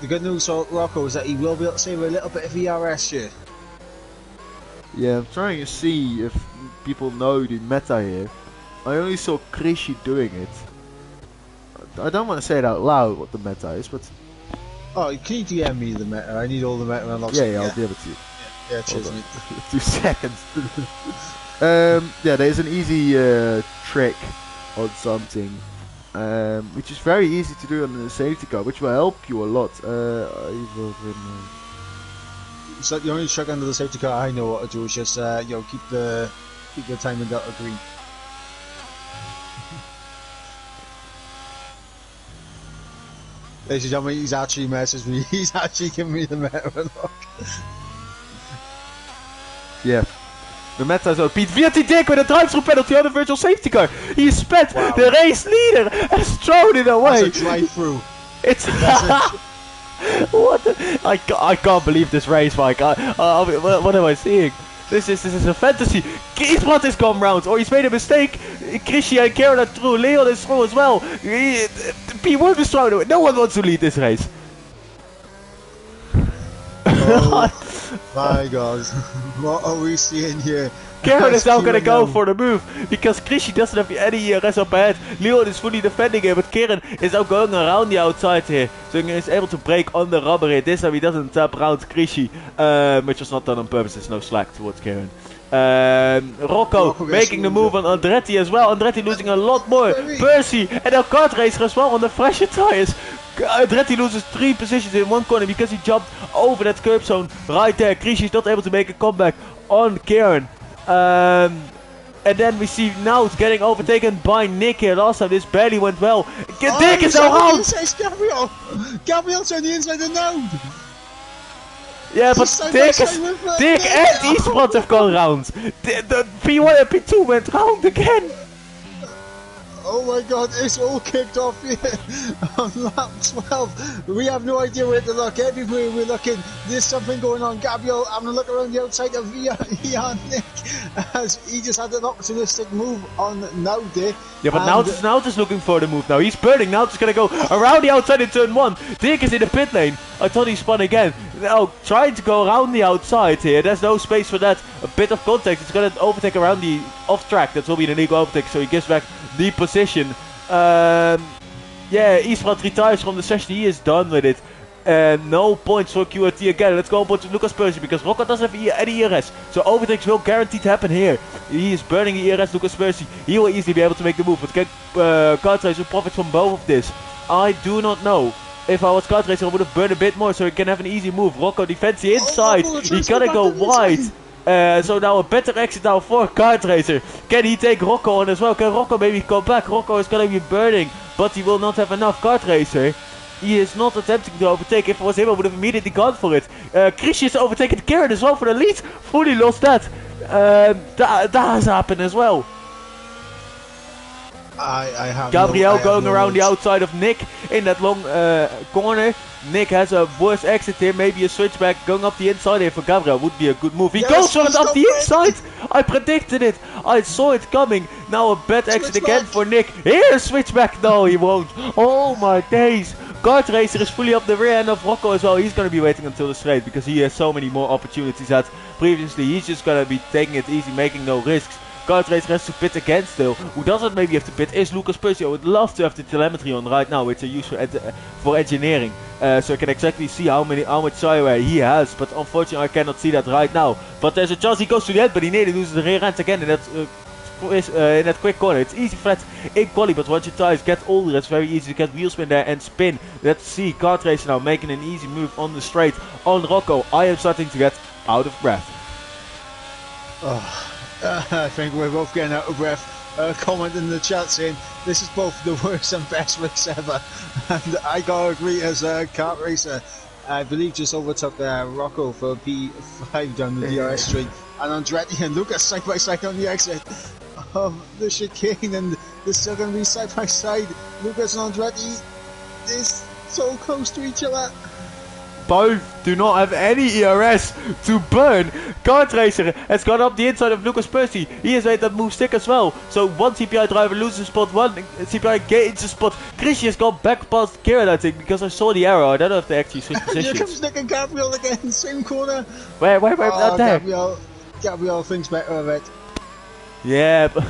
the good news for Rocco is that he will be able to save a little bit of ERS here. Yeah, I'm trying to see if people know the meta here. I only saw Krishy doing it. I don't want to say it out loud what the meta is, but... Oh, can you DM me the meta? I need all the meta unlocks. Yeah, I'll give it to you. Yeah, cheers, mate. 2 seconds. Yeah, there's an easy trick on something, which is very easy to do on the safety car, which will help you a lot. So the only trick under the safety car I know what to do is just keep the time in Delta green. Ladies and gentlemen, he's actually messaged me. He's actually giving me the meta unlock. Yeah. The meta is Pete VT Dick with a drive-through penalty on the virtual safety car. He sped the race leader and thrown it away. That's a drive-through. It's what? I can't believe this race, Mike. What am I seeing? This is a fantasy. Esports is gone round, or he's made a mistake. Krishy and Karen are through. Leon is through as well. P1 is thrown away. No one wants to lead this race. Oh my God, what are we seeing here? Karen is now gonna go for the move because Krishy doesn't have any ERS up ahead. Leon is fully defending it, but Karen is now going around the outside here, so he is able to break on the rubber here. This time he doesn't tap around Krishy, which was not done on purpose. There's no slack towards Karen. Rocco making the move on Andretti as well. Andretti losing a lot more. Percy and now kart racer as well on the fresher tires. Andretti loses 3 positions in one corner because he jumped over that curb zone right there. Krishy is not able to make a comeback on Karen. And then we see now it's getting overtaken by Nick here. Last time this barely went well. Dick is around! Gabriel's on the inside of the node! Yeah, but Dick and Esports have gone round. The P1 and P2 went round again. Oh my God, it's all kicked off here on lap 12. We have no idea where to look. Everywhere we're looking, there's something going on. Gabriel having a look around the outside of Nick as he just had an opportunistic move on Naude. Yeah, but now just looking for the move now. He's burning. Now just gonna go around the outside in turn 1. Dick is in the pit lane. I thought he spun again. Now trying to go around the outside here. There's no space for that. A bit of contact. It's gonna overtake around the off track. That will be an illegal overtake. So he gives back the position. Yeah, Esports retires from the session. He is done with it. No points for QRT again. Let's go on to Lucas Percy because Rocco doesn't have any ERS. So overtakes will guaranteed happen here. He is burning the ERS, Lucas Percy. He will easily be able to make the move. But can kart racer profit from both of this? I do not know. If I was kart racer, I would have burned a bit more so he can have an easy move. Rocco defends the inside. He gotta go wide. So now a better exit now for kart racer. Can he take Rocco on as well? Can Rocco maybe come back? Rocco is gonna be burning, but he will not have enough. Kart racer, he is not attempting to overtake. If it was him, I would have immediately gone for it. Krishy is overtaken Karen as well for the lead. Fully lost that. That has happened as well. I have Gabriel going around the outside of Nick in that long corner. Nick has a worse exit here, maybe a switchback going up the inside here for Gabriel would be a good move. He goes for it up the inside! I predicted it! I saw it coming! Now a bad exit again for Nick. Here, switchback! No, he won't! Oh my days! Kart Racer is fully up the rear end of Rocco as well. He's gonna be waiting until the straight because he has so many more opportunities that previously. He's just gonna be taking it easy, making no risks. Kart Racer has to pit again still. Who doesn't maybe have to pit is Lucas Percy. I would love to have the telemetry on right now, which I use for engineering. So I can exactly see how much tire wear he has. But unfortunately I cannot see that right now. But there's a chance he goes to the end, but he nearly loses the rear end again in that quick corner. It's easy flat in quali, but once your tires get older, it's very easy to get wheel spin there and spin. Let's see Kart Racer now making an easy move on the straight on Rocco. I am starting to get out of breath. Oh. I think we're both getting out of breath. Comment in the chat saying this is both the worst and best race ever, and I gotta agree as a kart racer. I believe just overtook Rocco for P5 down the DRS straight, and Andretti and Lucas side by side on the exit of the chicane, and they're still going to be side by side. Lucas and Andretti is so close to each other. Both do not have any ERS to burn. Kart Racer has gone up the inside of Lucas Percy. He has made that move stick as well. So one CPI driver loses a spot, one CPI gains a spot. Krishy has gone back past Kieran, I think, because I saw the arrow. I don't know if they actually switched positions. Here comes Nick and Gabriel again, same corner. Where, not there. Gabriel thinks better of it. Yeah, but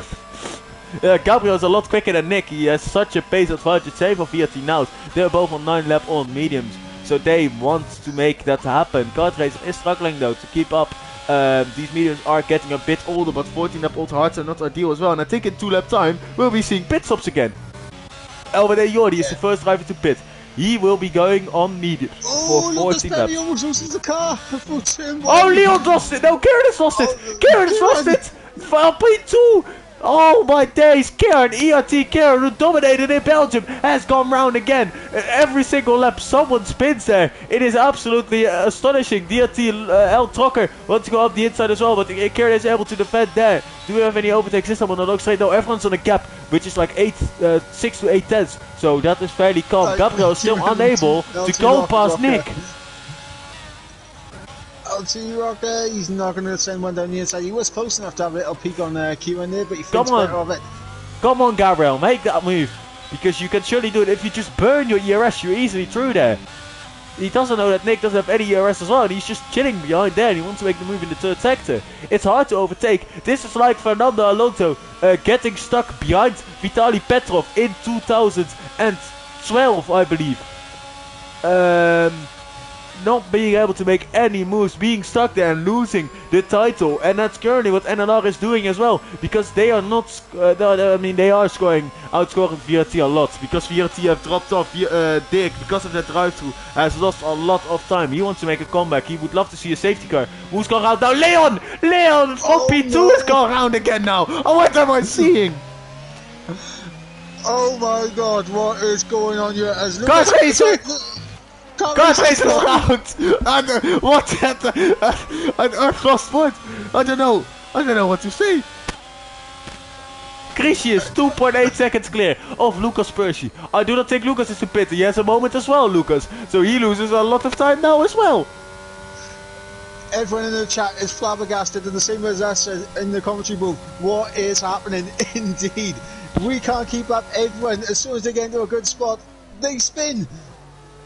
Gabriel's a lot quicker than Nick. He has such a pace advantage. Same for VRT now. They're both on 9 lap on mediums. So they want to make that happen. Kart Racer is struggling though to keep up. These mediums are getting a bit older, but 14 lap old hards are not ideal as well. And I think in 2 lap time we'll be seeing pit stops again. Elvede Jordi is the first driver to pit. He will be going on mediums for 14 laps. Almost loses the car. Oh, Leon lost it! No, Kieran has lost it! Kieran has lost it! P2! Oh my days, Kieran, ERT Kieran, who dominated in Belgium, has gone round again. Every single lap someone spins there. It is absolutely astonishing. DRT El Trocker wants to go up the inside as well, but Kieran is able to defend there. Do we have any overtakes this time on the long straight? No, everyone's on a gap, which is like 6 to 8 tenths. So that is fairly calm. Gabriel is still unable to go past Nick. LT Rocker, he's not going to send one down the inside. He was close enough to have a little peek on Kieran there, but he thinks better of it. Come on, Gabriel, make that move. Because you can surely do it. If you just burn your ERS, you're easily through there. He doesn't know that Nick doesn't have any ERS as well, and he's just chilling behind there, and he wants to make the move in the 3rd sector. It's hard to overtake. This is like Fernando Alonso getting stuck behind Vitaly Petrov in 2012, I believe. Not being able to make any moves, being stuck there and losing the title, and that's currently what NLR is doing as well, because they are not, they are outscoring VRT a lot, because VRT have dropped off. Dirk, because of that drive-through, has lost a lot of time. He wants to make a comeback. He would love to see a safety car. Who's gone round now? Leon from P2 has gone round again now. Oh, what am I seeing? Oh my god, what is going on here? Kart Racer around! What I've lost words! I don't know what to say! Krishy is 2.8 seconds clear of Lucas Percy. I do not think Lucas is to pit. He has a moment as well, Lucas. So he loses a lot of time now as well. Everyone in the chat is flabbergasted, and the same as us in the commentary booth. What is happening? Indeed. We can't keep up. Everyone, as soon as they get into a good spot, they spin.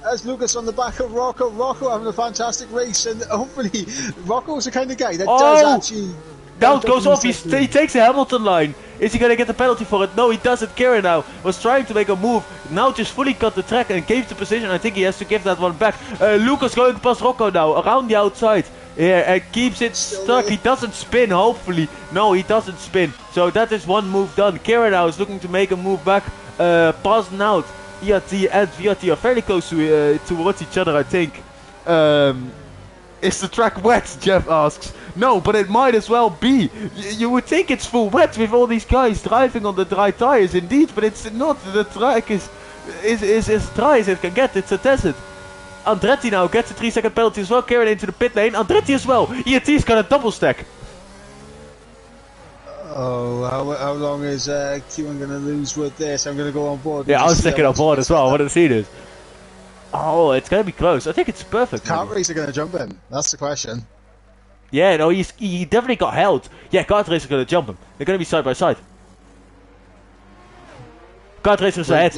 As Lucas on the back of Rocco having a fantastic race, and hopefully Rocco's the kind of guy that does actually... Now it goes off, he takes a Hamilton line. Is he gonna get the penalty for it? No, he doesn't. Kieran now was trying to make a move, now just fully cut the track and gave the position. I think he has to give that one back. Lucas going past Rocco now, around the outside. Yeah, and keeps it stuck. He doesn't spin, hopefully. No, he doesn't spin. So that is one move done. Kieran now is looking to make a move back, passing out. ERT and VRT are fairly close to towards each other, I think. Is the track wet? Jeff asks. No, but it might as well be. You would think it's full wet with all these guys driving on the dry tires, indeed, but it's not. The track is as dry as it can get. It's a desert. Andretti now gets a 3-second penalty as well. Kieran into the pit lane. Andretti as well. ERT's got a double stack. Oh, how long is Kieran going to lose with this? I'm going to go on board. Yeah, I was thinking on board as well. I want to see this. Oh, it's going to be close. I think it's perfect. Kart Racer going to jump him? That's the question. Yeah, no, he definitely got held. Yeah, Kart Racer going to jump him. They're going to be side by side. Kart Racer's ahead.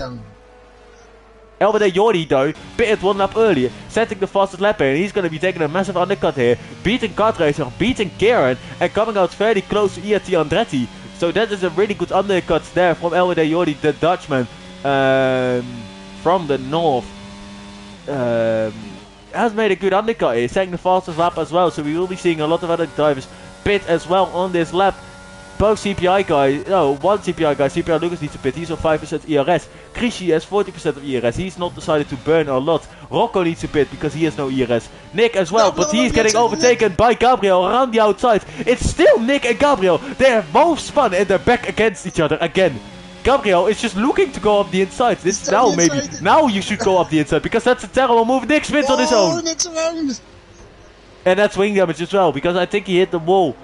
Elvede Jordi though, pitted 1 lap earlier, setting the fastest lap here, and he's going to be taking a massive undercut here, beating Kart Racer, beating Kieran, and coming out fairly close to ERT Andretti. So that is a really good undercut there from Elvede Jordi, the Dutchman from the north. Has made a good undercut here, setting the fastest lap as well, so we will be seeing a lot of other drivers pit as well on this lap. Both CPI guys, no, one CPI guy, CPI Lucas needs to pit, he's on 5% ERS. Krishy has 40% of ERS, he's not decided to burn a lot. Rocco needs to pit because he has no ERS. Nick as well, but he's getting overtaken by Gabriel around the outside. It's still Nick and Gabriel, they have both spun and they're back against each other again. Gabriel is just looking to go up the inside. This now maybe inside. now you should go up the inside because that's a terrible move. Nick spins on his own. Nick's around. And that's wing damage as well, because I think he hit the wall.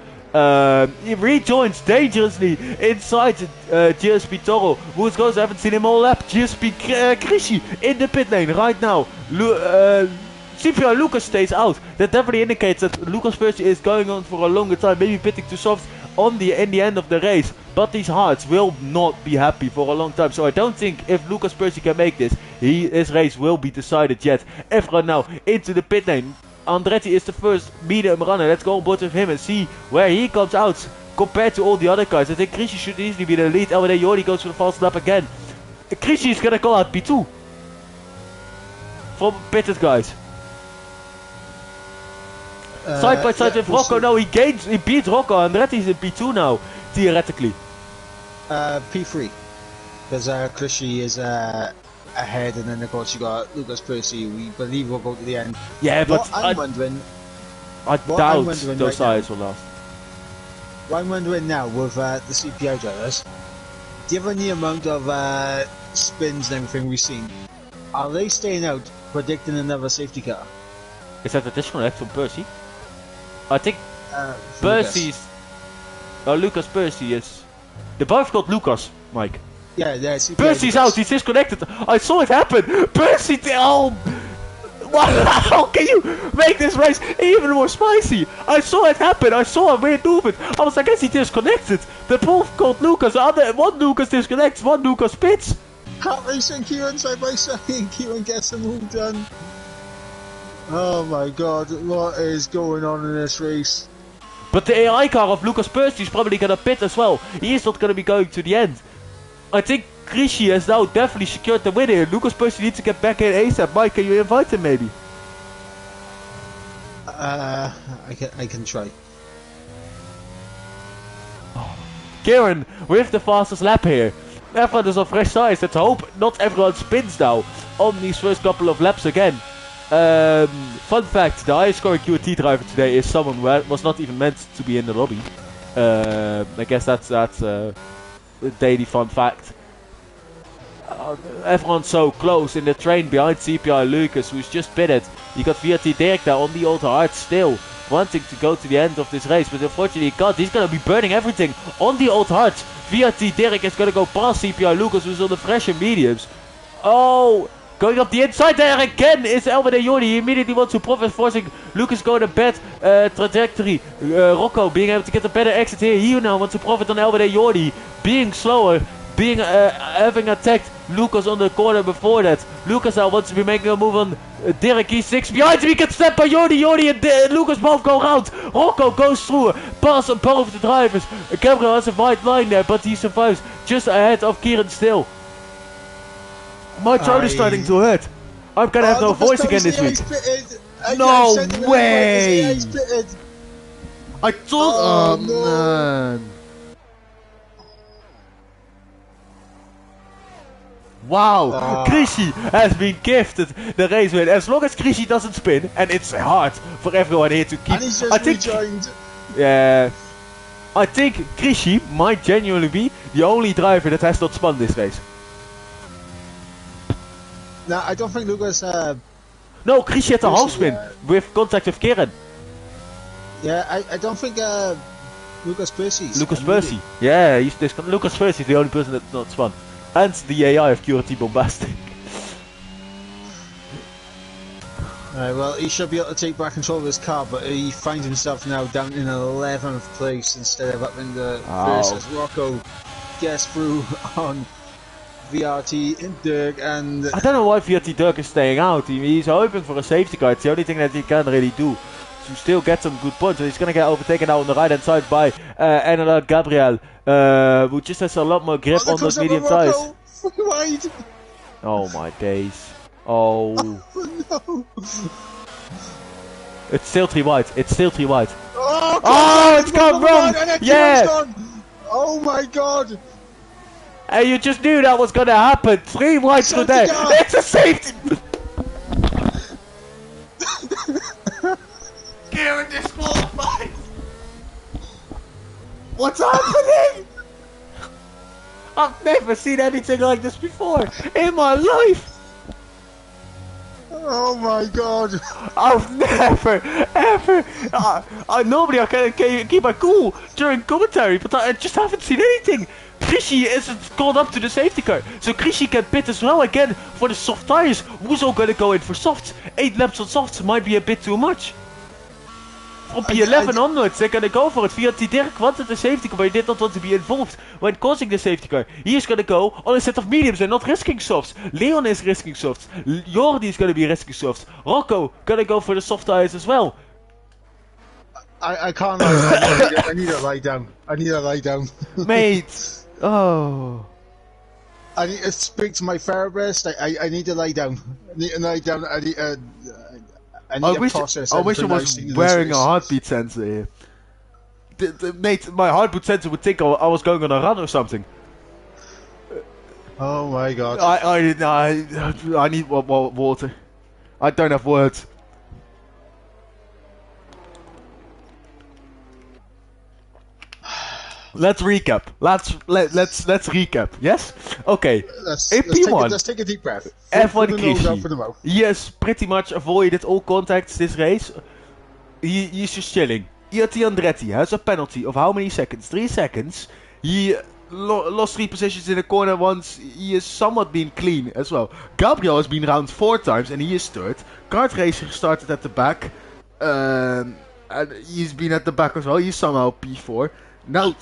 He rejoins dangerously inside GSP Toro. Who's goes? I haven't seen him all lap. GSP Krishy in the pit lane right now. CPR Lucas stays out. That definitely indicates that Lucas Percy is going on for a longer time, maybe pitting too soft in the end of the race. But these hearts will not be happy for a long time. So I don't think if Lucas Percy can make this, his race will be decided yet. Efra now into the pit lane. Andretti is the first medium runner. Let's go on board with him and see where he comes out compared to all the other guys. I think Krishy should easily be the lead. Elwede Jordi goes for the fast lap again. Krishy is gonna call out P2 from pitted guys. Side by side with Rocco. No, he beats Rocco. Andretti's in P2 now, theoretically. P3, because Krishy is ahead, and then of course you got Lucas Percy. We believe will go to the end. Yeah, but I'm wondering. I doubt those sides will last. What I'm wondering now with the CPO drivers, given the amount of spins and everything we've seen, are they staying out predicting another safety car? Is that a disconnect from Percy? I think Percy's... Lucas Percy is... They're both called Lucas, Mike. Yeah, CPO Percy's out, he's disconnected. I saw it happen. Percy... Oh... How can you make this race even more spicy? I saw it happen. I saw a weird movement. I was like, I guess he disconnected. They're both called Lucas. One Lucas disconnects, one Lucas pits. Kart racing, Kieran side by side. Kieran gets the move done. Oh my god, what is going on in this race? But the AI car of Lucas Percy is probably gonna pit as well. He is not gonna be going to the end. I think Krishy has now definitely secured the win here. Lucas Percy needs to get back in ASAP. Mike, can you invite him maybe? I can try. Kieran with the fastest lap here. Everyone is on fresh tires. Let's hope not everyone spins now on these first couple of laps again. Fun fact, the highest scoring QT driver today is someone who was not even meant to be in the lobby. I guess that's a daily fun fact. Everyone's so close in the train behind CPI Lucas, who's just pitted. You got VRT Dirk there on the old hard still, wanting to go to the end of this race, but unfortunately he can't. He's gonna be burning everything on the old hard. VRT Dirk is gonna go past CPI Lucas, who's on the fresh and mediums. Oh, going up the inside there again is Elwede Jordi. He immediately wants to profit, forcing Lucas going a bad trajectory. Rocco being able to get a better exit here. He now wants to profit on Elwede Jordi, being slower, having attacked Lucas on the corner before that. Lucas now wants to be making a move on Dirk. He's 6 behind him. He gets stepped by Jordi. Jordi and Lucas both go round. Rocco goes through, pass on both the drivers. Gabriel has a wide line there, but he survives just ahead of Kieran still. My throat is starting to hurt. I'm gonna have no voice again this week. No way! I told. Oh man! Wow, Krishy has been gifted the race win. As long as Krishy doesn't spin, and it's hard for everyone here to keep. And he's just rejoined. Yeah, I think Krishy might genuinely be the only driver that has not spun this race. No, I don't think Lucas. No, Krishy had a half spin with contact with Kieran. Yeah, I don't think Lucas Percy. Lucas Percy. Yeah, Lucas Percy is the only person that's not spun. And the AI of QRT Bombastic. Alright, well, he should be able to take back control of his car, but he finds himself now down in 11th place instead of up in the first as Rocco gets through on VRT Dirk. And I don't know why VRT Dirk is staying out. He's hoping for a safety car. It's the only thing that he can really do to still get some good points. So he's gonna get overtaken now on the right hand side by NLR Gabriel, who just has a lot more grip on those medium tires. Oh my days. Oh. No. It's still 3 wide. It's still 3 wide. Oh, it's gone wrong. Yeah. Oh my god. Hey, you just knew that was gonna happen. 3 wide through there. It's a safety. Kieran disqualified. What's happening? I've never seen anything like this before in my life. Oh my god! I've never, ever. Normally I can keep my cool during commentary, but I just haven't seen anything. Krishy isn't called up to the safety car, so Krishy can pit as well again for the soft tires. Who's all gonna go in for softs? 8 laps on softs might be a bit too much. From P11 onwards, they're gonna go for it. VRT Dirk wanted the safety car, but he did not want to be involved when causing the safety car. He is gonna go on a set of mediums and not risking softs. Leon is risking softs. Jordi is gonna be risking softs. Rocco gonna go for the soft tires as well. I can't lie. I need to lie down. I need to lie down. Mate. Oh. I need to speak to my therapist. I need to lie down. I need to lie down. I need to process. I wish I was wearing a heartbeat sensor here. Mate, my heartbeat sensor would think I was going on a run or something. Oh my god. I need water. I don't have words. Let's recap. Let's recap. Yes. Okay. Let's take a deep breath. F1 Krishy. He has pretty much avoided all contacts this race. He's just chilling. ERT Andretti has a penalty of how many seconds? 3 seconds. He lost 3 positions in the corner once. He has somewhat been clean as well. Gabriel has been round 4 times and he is 3rd. Kart Racer started at the back. And he's been at the back as well. He's somehow P4. Now,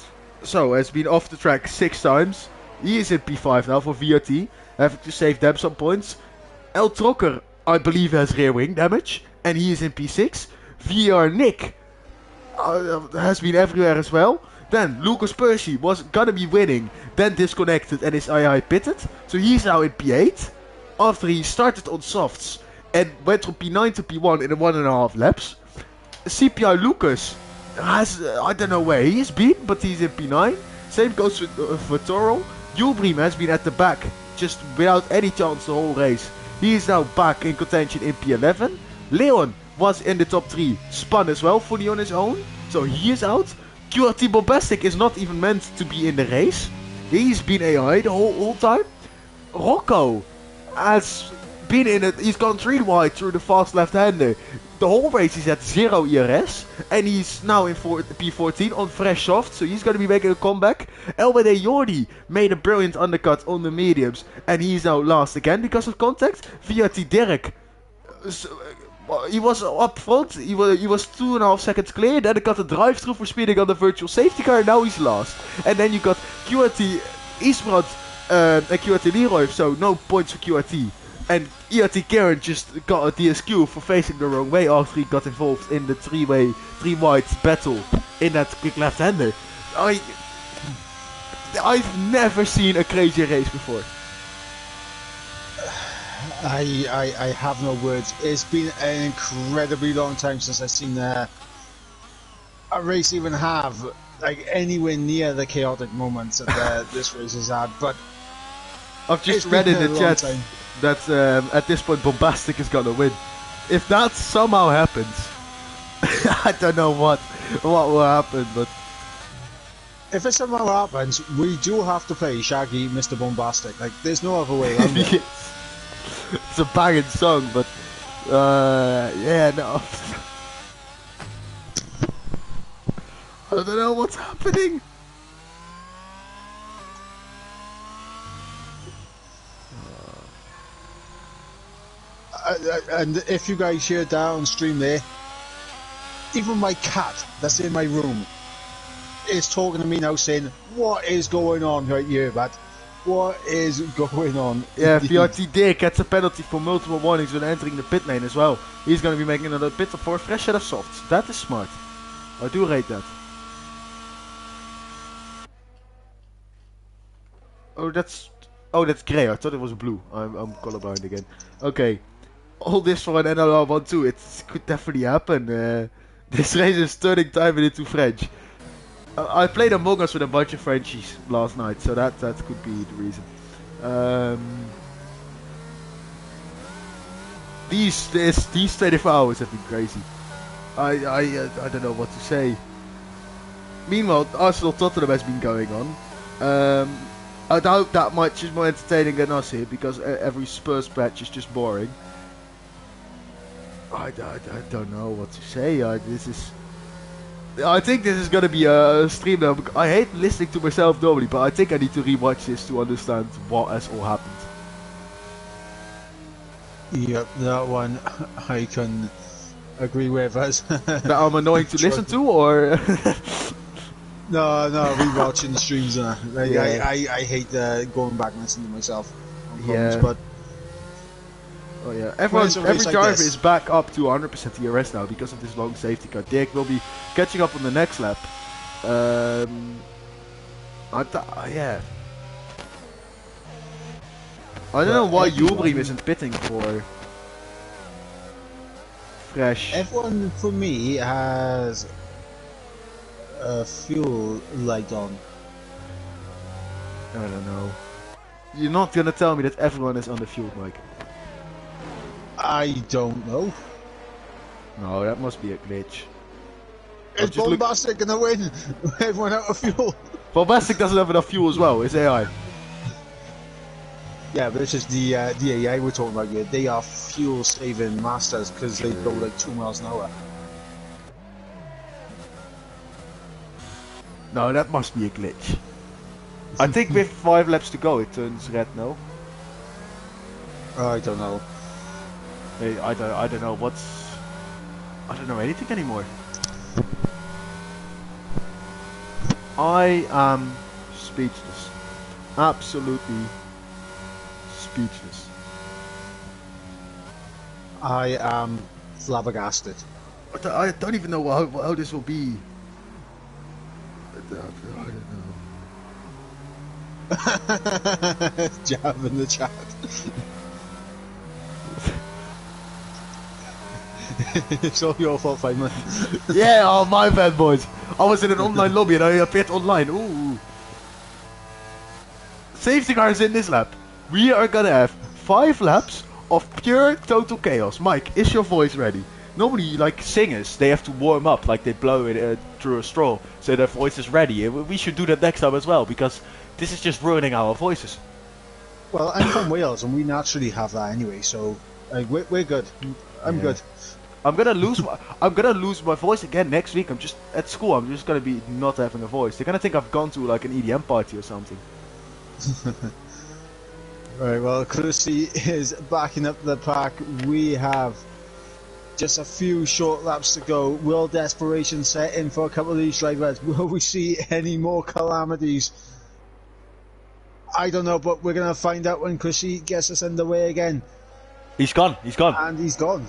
has been off the track 6 times. He is in P5 now for VRT, having to save them some points. El Trocker, I believe, has rear wing damage, and he is in P6. VR Nick has been everywhere as well. Then Lucas Percy was gonna be winning, then disconnected and is II pitted. So he's now in P8, after he started on softs and went from P9 to P1 in 1.5 laps. CPI Lucas has, I don't know where he's been, but he's in P9. Same goes for Toro. Julbream has been at the back, just without any chance the whole race. He is now back in contention in P11. Leon was in the top 3, spun as well, fully on his own, so he is out. QRT Bombastic is not even meant to be in the race. He's been AI the whole time. Rocco has been in it, he's gone 3 wide through the fast left-hander. The whole race he's at 0 ERS, and he's now in P14 on fresh soft, so he's going to be making a comeback. LBD Jordi made a brilliant undercut on the mediums, and he's now last again because of contact. VRT Derek, he was up front, he was 2.5 seconds clear, then he got a drive-through for speeding on the virtual safety car, and now he's last. And then you got QRT Esports and QRT Leroy, so no points for QRT. And ERT Karen just got a DSQ for facing the wrong way after he got involved in the 3-wide battle in that quick left-hander. I've never seen a crazy race before. I have no words. It's been an incredibly long time since I've seen a race even have like anywhere near the chaotic moments that this race has had. But I've just read in the chat that at this point Bombastic is gonna win. If that somehow happens, I don't know what will happen, but if it somehow happens, we do have to play Shaggy, Mr. Bombastic. Like, there's no other way around it. It's a banging song, but yeah, no. I don't know what's happening. And if you guys hear down stream there, even my cat that's in my room is talking to me now saying, what is going on right here, Matt? What is going on? Yeah, VRT Dick gets a penalty for multiple warnings when entering the pit lane as well. He's going to be making another pit for a fresh set of softs. That is smart. I do rate that. Oh, that's grey. I thought it was blue. I'm colorblind again. Okay. All this for an NLR 1-2. It could definitely happen. This race is turning time into French. I played Among Us with a bunch of Frenchies last night, so that could be the reason. These 24 hours have been crazy. I don't know what to say. Meanwhile, Arsenal Tottenham has been going on. I doubt that much is more entertaining than us here because every Spurs match is just boring. I don't know what to say. I think this is gonna be a stream now. I hate listening to myself normally, but I think I need to rewatch this to understand what has all happened. Yep, that one I can agree with us. That I'm annoying to listen to, or No, rewatching the streams and that. Like, Yeah. I hate going back and listening to myself. on Yeah. phones, but oh yeah, Well, it's a every race like driver this. is back up to 100% DRS now because of this long safety car. Dirk will be catching up on the next lap. Yeah. I don't know why Julbrim isn't pitting for fresh. F1 for me has a fuel light on. I don't know. You're not gonna tell me that everyone is on the fuel, Mike. I don't know. No, that must be a glitch. Is Bombastic gonna win? Everyone out of fuel. Bombastic doesn't have enough fuel as well. It's AI. Yeah, but it's just the AI we're talking about here. They are fuel saving masters because they go like 2 miles an hour. No, that must be a glitch. I think with 5 laps to go, it turns red. No, I don't know. I don't know what's. I don't know anything anymore. I am speechless. Absolutely speechless. I am flabbergasted. I don't even know how this will be. I don't know. Jab in the chat. It's all your fault, Feynman. Yeah, oh my bad, boys. I was in an online lobby and I appeared online. Ooh. Safety cars in this lap. We are gonna have 5 laps of pure total chaos. Mike, is your voice ready? Normally, like singers, they have to warm up, like they blow it through a straw, so their voice is ready. We should do that next time as well, because this is just ruining our voices. Well, I'm from Wales and we naturally have that anyway, so like, we're good. I'm Yeah. good. I'm gonna lose my voice again next week. I'm just at school. I'm just gonna be not having a voice. They're gonna think I've gone to like an EDM party or something. Right, well, Chrissy is backing up the pack. We have just a few short laps to go. Will desperation set in for a couple of these drivers? Will we see any more calamities? I don't know, but we're going to find out when Chrissy gets us underway again. He's gone. He's gone. And he's gone.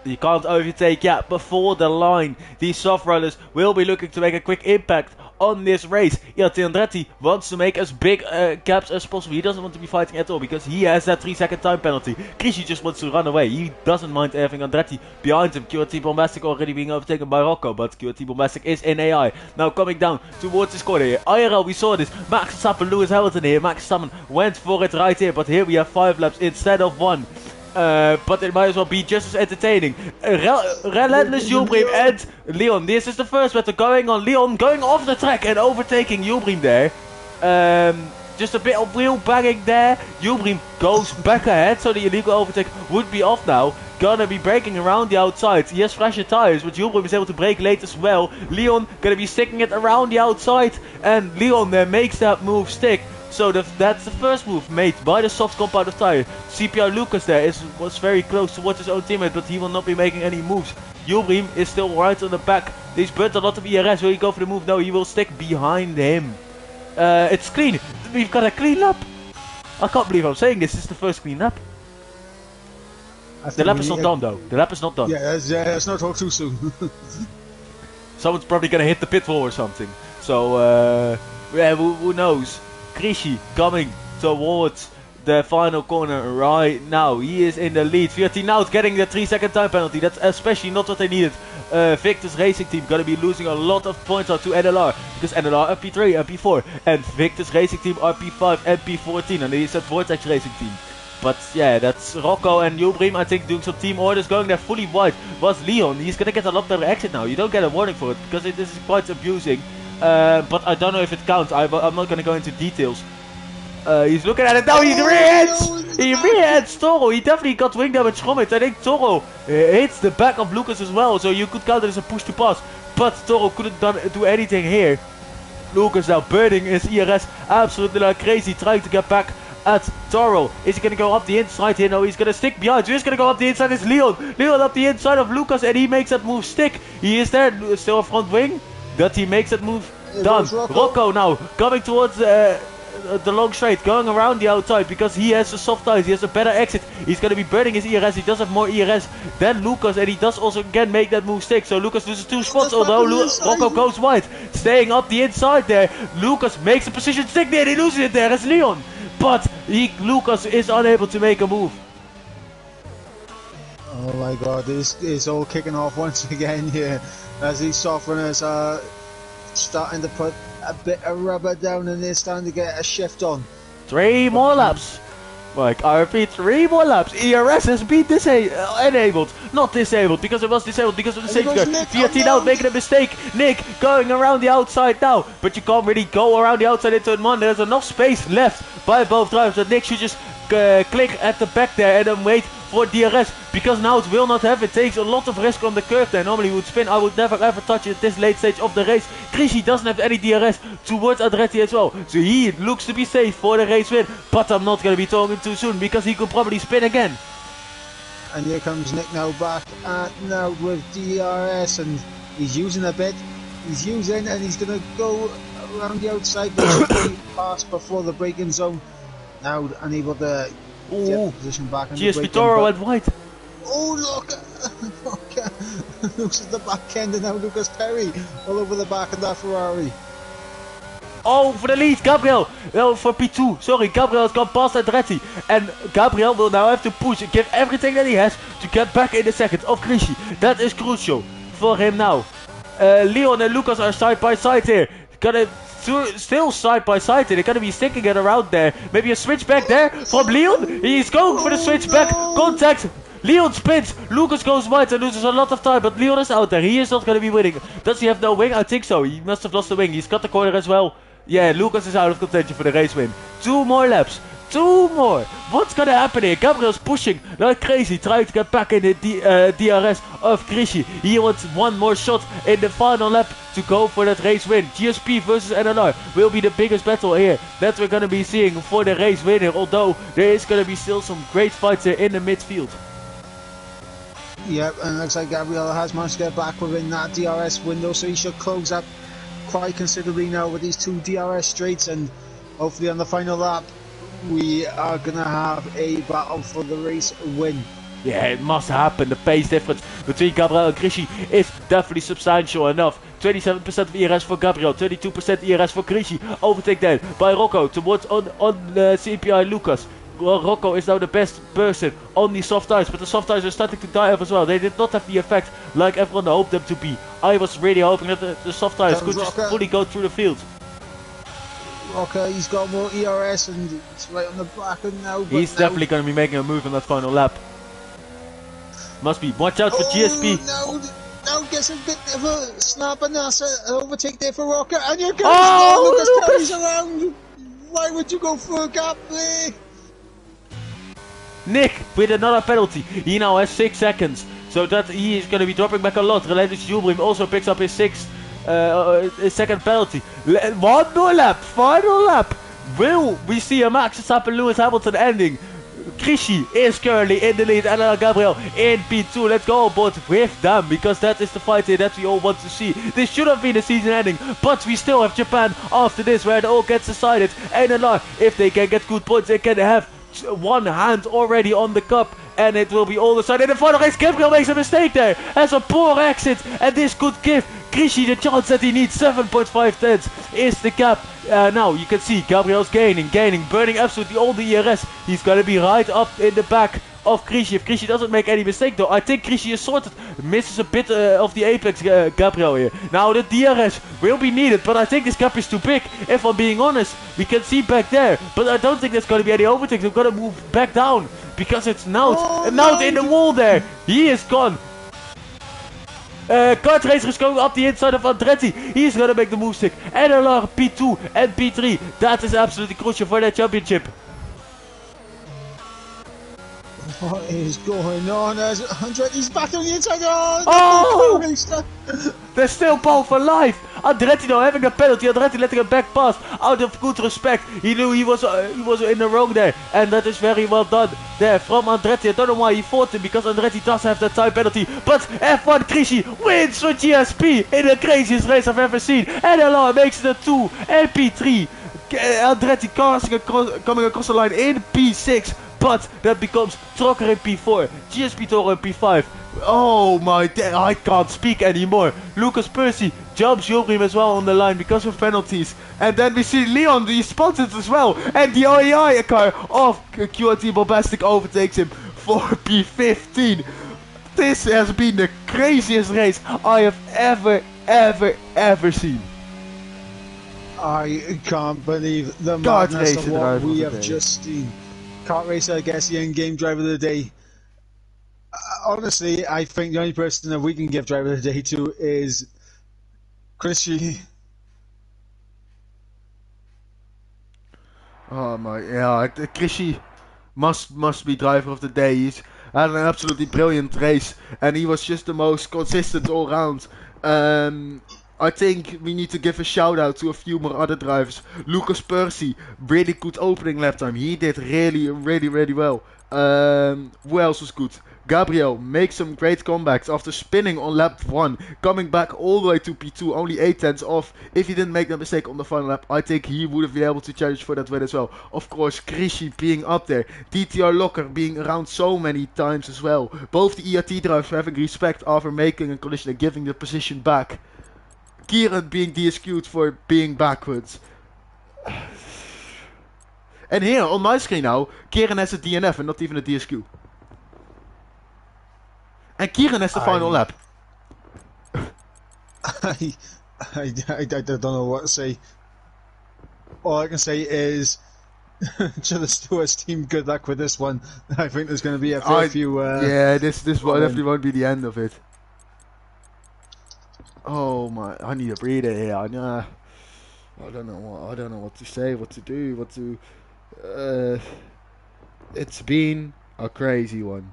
You can't overtake yet before the line. These soft rollers will be looking to make a quick impact on this race. Andretti wants to make as big gaps as possible. He doesn't want to be fighting at all because he has that 3-second time penalty. Krishy just wants to run away. He doesn't mind having Andretti behind him. QRT Bombastic already being overtaken by Rocco, but QRT Bombastic is in AI. Now coming down towards this corner here. IRL, we saw this. Max Verstappen, Lewis Hamilton here. Max Verstappen went for it right here, but here we have 5 laps instead of 1. But it might as well be just as entertaining. Relentless Julbrim and Leon. This is the first battle going on. Leon going off the track and overtaking Julbrim there. Just a bit of wheel banging there. Julbrim goes back ahead, so the illegal overtake would be off now. Gonna be braking around the outside. He has fresher tires, but Julbrim is able to brake late as well. Leon gonna be sticking it around the outside, and Leon makes that move stick. So that's the first move made by the soft compound of tire. CPR Lucas there was very close towards his own teammate, but he will not be making any moves. Julbrim is still right on the back. He's burnt a lot of ERS. Will he go for the move? No, he will stick behind him. It's clean. We've got a clean lap. I can't believe I'm saying this. This is the first clean lap. The lap is not done though. The lap is not done. Yeah, let's not talk too soon. Someone's probably gonna hit the pit wall or something. So, yeah, who knows? Krishy coming towards the final corner right now. He is in the lead. 14 out, getting the 3-second time penalty. That's especially not what they needed. Victor's Racing Team gonna be losing a lot of points out to NLR, because NLR are P3 and P4, and Victor's Racing Team are P5 and P14, and they said Vortex Racing Team. But yeah, that's Rocco and Julbrim, I think, doing some team orders, going there fully wide. Was Leon. He's gonna get a lot better exit now. You don't get a warning for it, because this is quite abusing. but I don't know if it counts. I'm not gonna go into details. He's looking at it now. He rear-ends! He rear-ends Toro. He definitely got wing damage from it. I think Toro hits the back of Lucas as well, so you could count it as a push to pass. But Toro couldn't do anything here. Lucas now burning his ERS absolutely like crazy, trying to get back at Toro. Is he going to go up the inside here? No, he's going to stick behind. So he's going to go up the inside. It's Leon. Leon up the inside of Lucas, and he makes that move stick. He is there, still a front wing. That he makes that move done. Rocco now coming towards the long straight, going around the outside because he has a soft ice. He has a better exit. He's going to be burning his ERS. He does have more ERS than Lucas, and he does also again make that move stick. So Lucas loses 2 spots, although Rocco goes wide, staying up the inside there. Lucas makes a position stick there. He loses it there as Leon, but Lucas is unable to make a move. Oh my god, this is all kicking off once again here as these soft runners are starting to put a bit of rubber down and they're starting to get a shift on. 3 more laps. Like, I repeat, 3 more laps. ERS has been enabled. Not disabled, because it was disabled because of the safety car. VRT now making a mistake. Nick going around the outside now. But you can't really go around the outside into one. There's enough space left by both drivers. But Nick should just click at the back there and then wait for DRS, because now it will not have. It takes a lot of risk on the curve there. Normally he would spin. I would never ever touch it at this late stage of the race. Krishy doesn't have any DRS towards Andretti as well, so he looks to be safe for the race win. But I'm not going to be talking too soon because he could probably spin again. And here comes Nick now back now with DRS, and he's using a bit. He's using, and he's going to go around the outside. But should be past before the braking zone. Now unable to get the position back. GSP Toro went wide. Oh look! Looks at the back end, and now Lucas Perry all over the back of that Ferrari. Oh, for the lead, Gabriel. No, for P2. Sorry, Gabriel has gone past Andretti, and Gabriel will now have to push and give everything that he has to get back in the second of Krishy. That is crucial for him now. Leon and Lucas are side by side here. Gonna still side by side here. They're gonna be sticking it around there. Maybe a switch back there from Leon. He's going for the switch back. Contact. Leon spins. Lucas goes wide and loses a lot of time, but Leon is out there. He is not gonna be winning. Does he have no wing? I think so. He must have lost the wing. He's cut the corner as well. Yeah, Lucas is out of contention for the race win. 2 more laps. 2 more. What's gonna happen here? Gabriel's pushing like crazy, trying to get back in the DRS of Krishy. He wants 1 more shot in the final lap to go for that race win. GSP versus NLR will be the biggest battle here that we're gonna be seeing for the race winner. Although there is gonna be still some great fights here in the midfield. Yep, and it looks like Gabriel has managed to get back within that DRS window, so he should close up quite considerably now with these 2 DRS straights, and hopefully on the final lap we are gonna have a battle for the race win. Yeah, it must happen. The pace difference between Gabriel and Krishy is definitely substantial enough. 27% of ERS for Gabriel, 32% ERS for Krishy. Overtake then by Rocco towards on CPI Lucas. Well, Rocco is now the best person on the soft tires, but the soft tires are starting to die off as well. They did not have the effect like everyone hoped them to be. I was really hoping that the soft tires could just fully go through the field. Rocco, he's got more ERS and it's right on the back and now. He's definitely going to be making a move in that final lap. Must be. Watch out for GSP. Now gets a bit of a snap and that's an overtake there for Rocco. And you're going Lucas carries around. Why would you go for a gap there? Nick with another penalty. He now has 6 seconds, so that he is going to be dropping back a lot. Relentless Jubrim also picks up his second penalty. 1 more lap, final lap. Will we see a Max Verstappen Lewis Hamilton ending? Krishy is currently in the lead, and Gabriel in P2. Let's go aboard with them, because that is the fight here that we all want to see. This should have been the season ending, but we still have Japan after this, where it all gets decided. NLR, if they can get good points, they can have 1 hand already on the cup, and it will be all decided in the final race. Gabriel makes a mistake there, has a poor exit, and this could give Krishy the chance that he needs. 7.5 tenths is the gap. Now you can see Gabriel's gaining, burning absolutely all the ERS. He's gonna be right up in the back of Krishy. If Krishy doesn't make any mistake though, I think Krishy is sorted. Misses a bit of the apex, Gabriel here. Now the DRS will be needed, but I think this gap is too big. If I'm being honest, we can see back there, but I don't think there's going to be any overtakes. We're going to move back down, because it's Nout. And Nout in the wall there. He is gone. Kart Racer is going up the inside of Andretti. He's gonna make the move stick. NLR P2 and P3. That is absolutely crucial for that championship. What is going on? As Andretti's back on the inside. They're still pole for life. Andretti now having a penalty. Andretti letting a back pass out of good respect. He knew he was in the wrong there, and that is very well done there from Andretti. I don't know why he fought him, because Andretti does have that time penalty. But F1 Krishy wins for GSP in the craziest race I've ever seen. NLR makes it a 2 and P3. Andretti coming across the line in P6. But that becomes Trocker in P4, GSP Toro in P5. Oh my, I can't speak anymore. Lucas Percy jumps Joachim as well on the line because of penalties. And then we see Leon, he spots it as well. And the OEI car of QRT Bombastic overtakes him for P15. This has been the craziest race I have ever seen. I can't believe the madness of what we have just seen. Kart Racer gets the in-game driver of the day. Honestly, I think the only person that we can give driver of the day to is Krishy. Oh my, yeah, Krishy must be driver of the day. He's had an absolutely brilliant race, and he was just the most consistent all round. I think we need to give a shout out to a few more other drivers. Lucas Percy, really good opening lap time. He did really well. Who else was good? Gabriel makes some great comebacks after spinning on lap 1, coming back all the way to P2, only 8 tenths off. If he didn't make that mistake on the final lap, I think he would have been able to challenge for that win as well. Of course, Krishy being up there, DTR Locker being around so many times as well. Both the ERT drivers having respect after making a collision and giving the position back. Kieran being DSQ'd for being backwards. And here on my screen now, Kieran has a DNF and not even a DSQ. And Kieran has the final lap. I don't know what to say. All I can say is to the Stewards team, good luck with this one. I think there's going to be a fair few. Yeah, this definitely won't be the end of it. Oh my! I need a breather here. I don't know what to say, what to do, It's been a crazy one.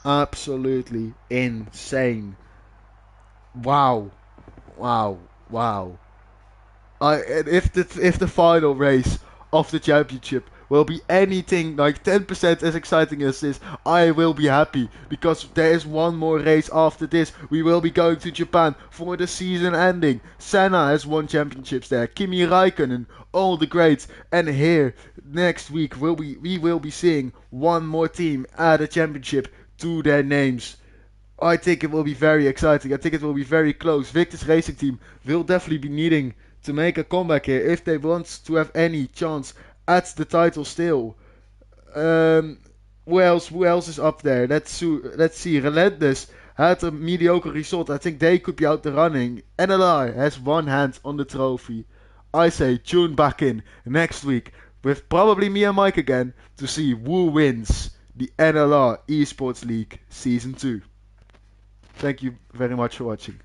Absolutely insane. Wow. If the final race of the championship will be anything like 10% as exciting as this, I will be happy, because there is one more race after this. We will be going to Japan for the season ending. Senna has won championships there, Kimi Räikkönen, all the greats, and here next week we will be seeing one more team add a championship to their names. I think it will be very exciting. I think it will be very close. Victor's Racing Team will definitely be needing to make a comeback here if they want to have any chance at the title still. Who else is up there? Let's see. Relentless had a mediocre result. I think they could be out the running. NLR has one hand on the trophy. I say tune back in next week with probably me and Mike again to see who wins the NLR Esports League Season 2. Thank you very much for watching.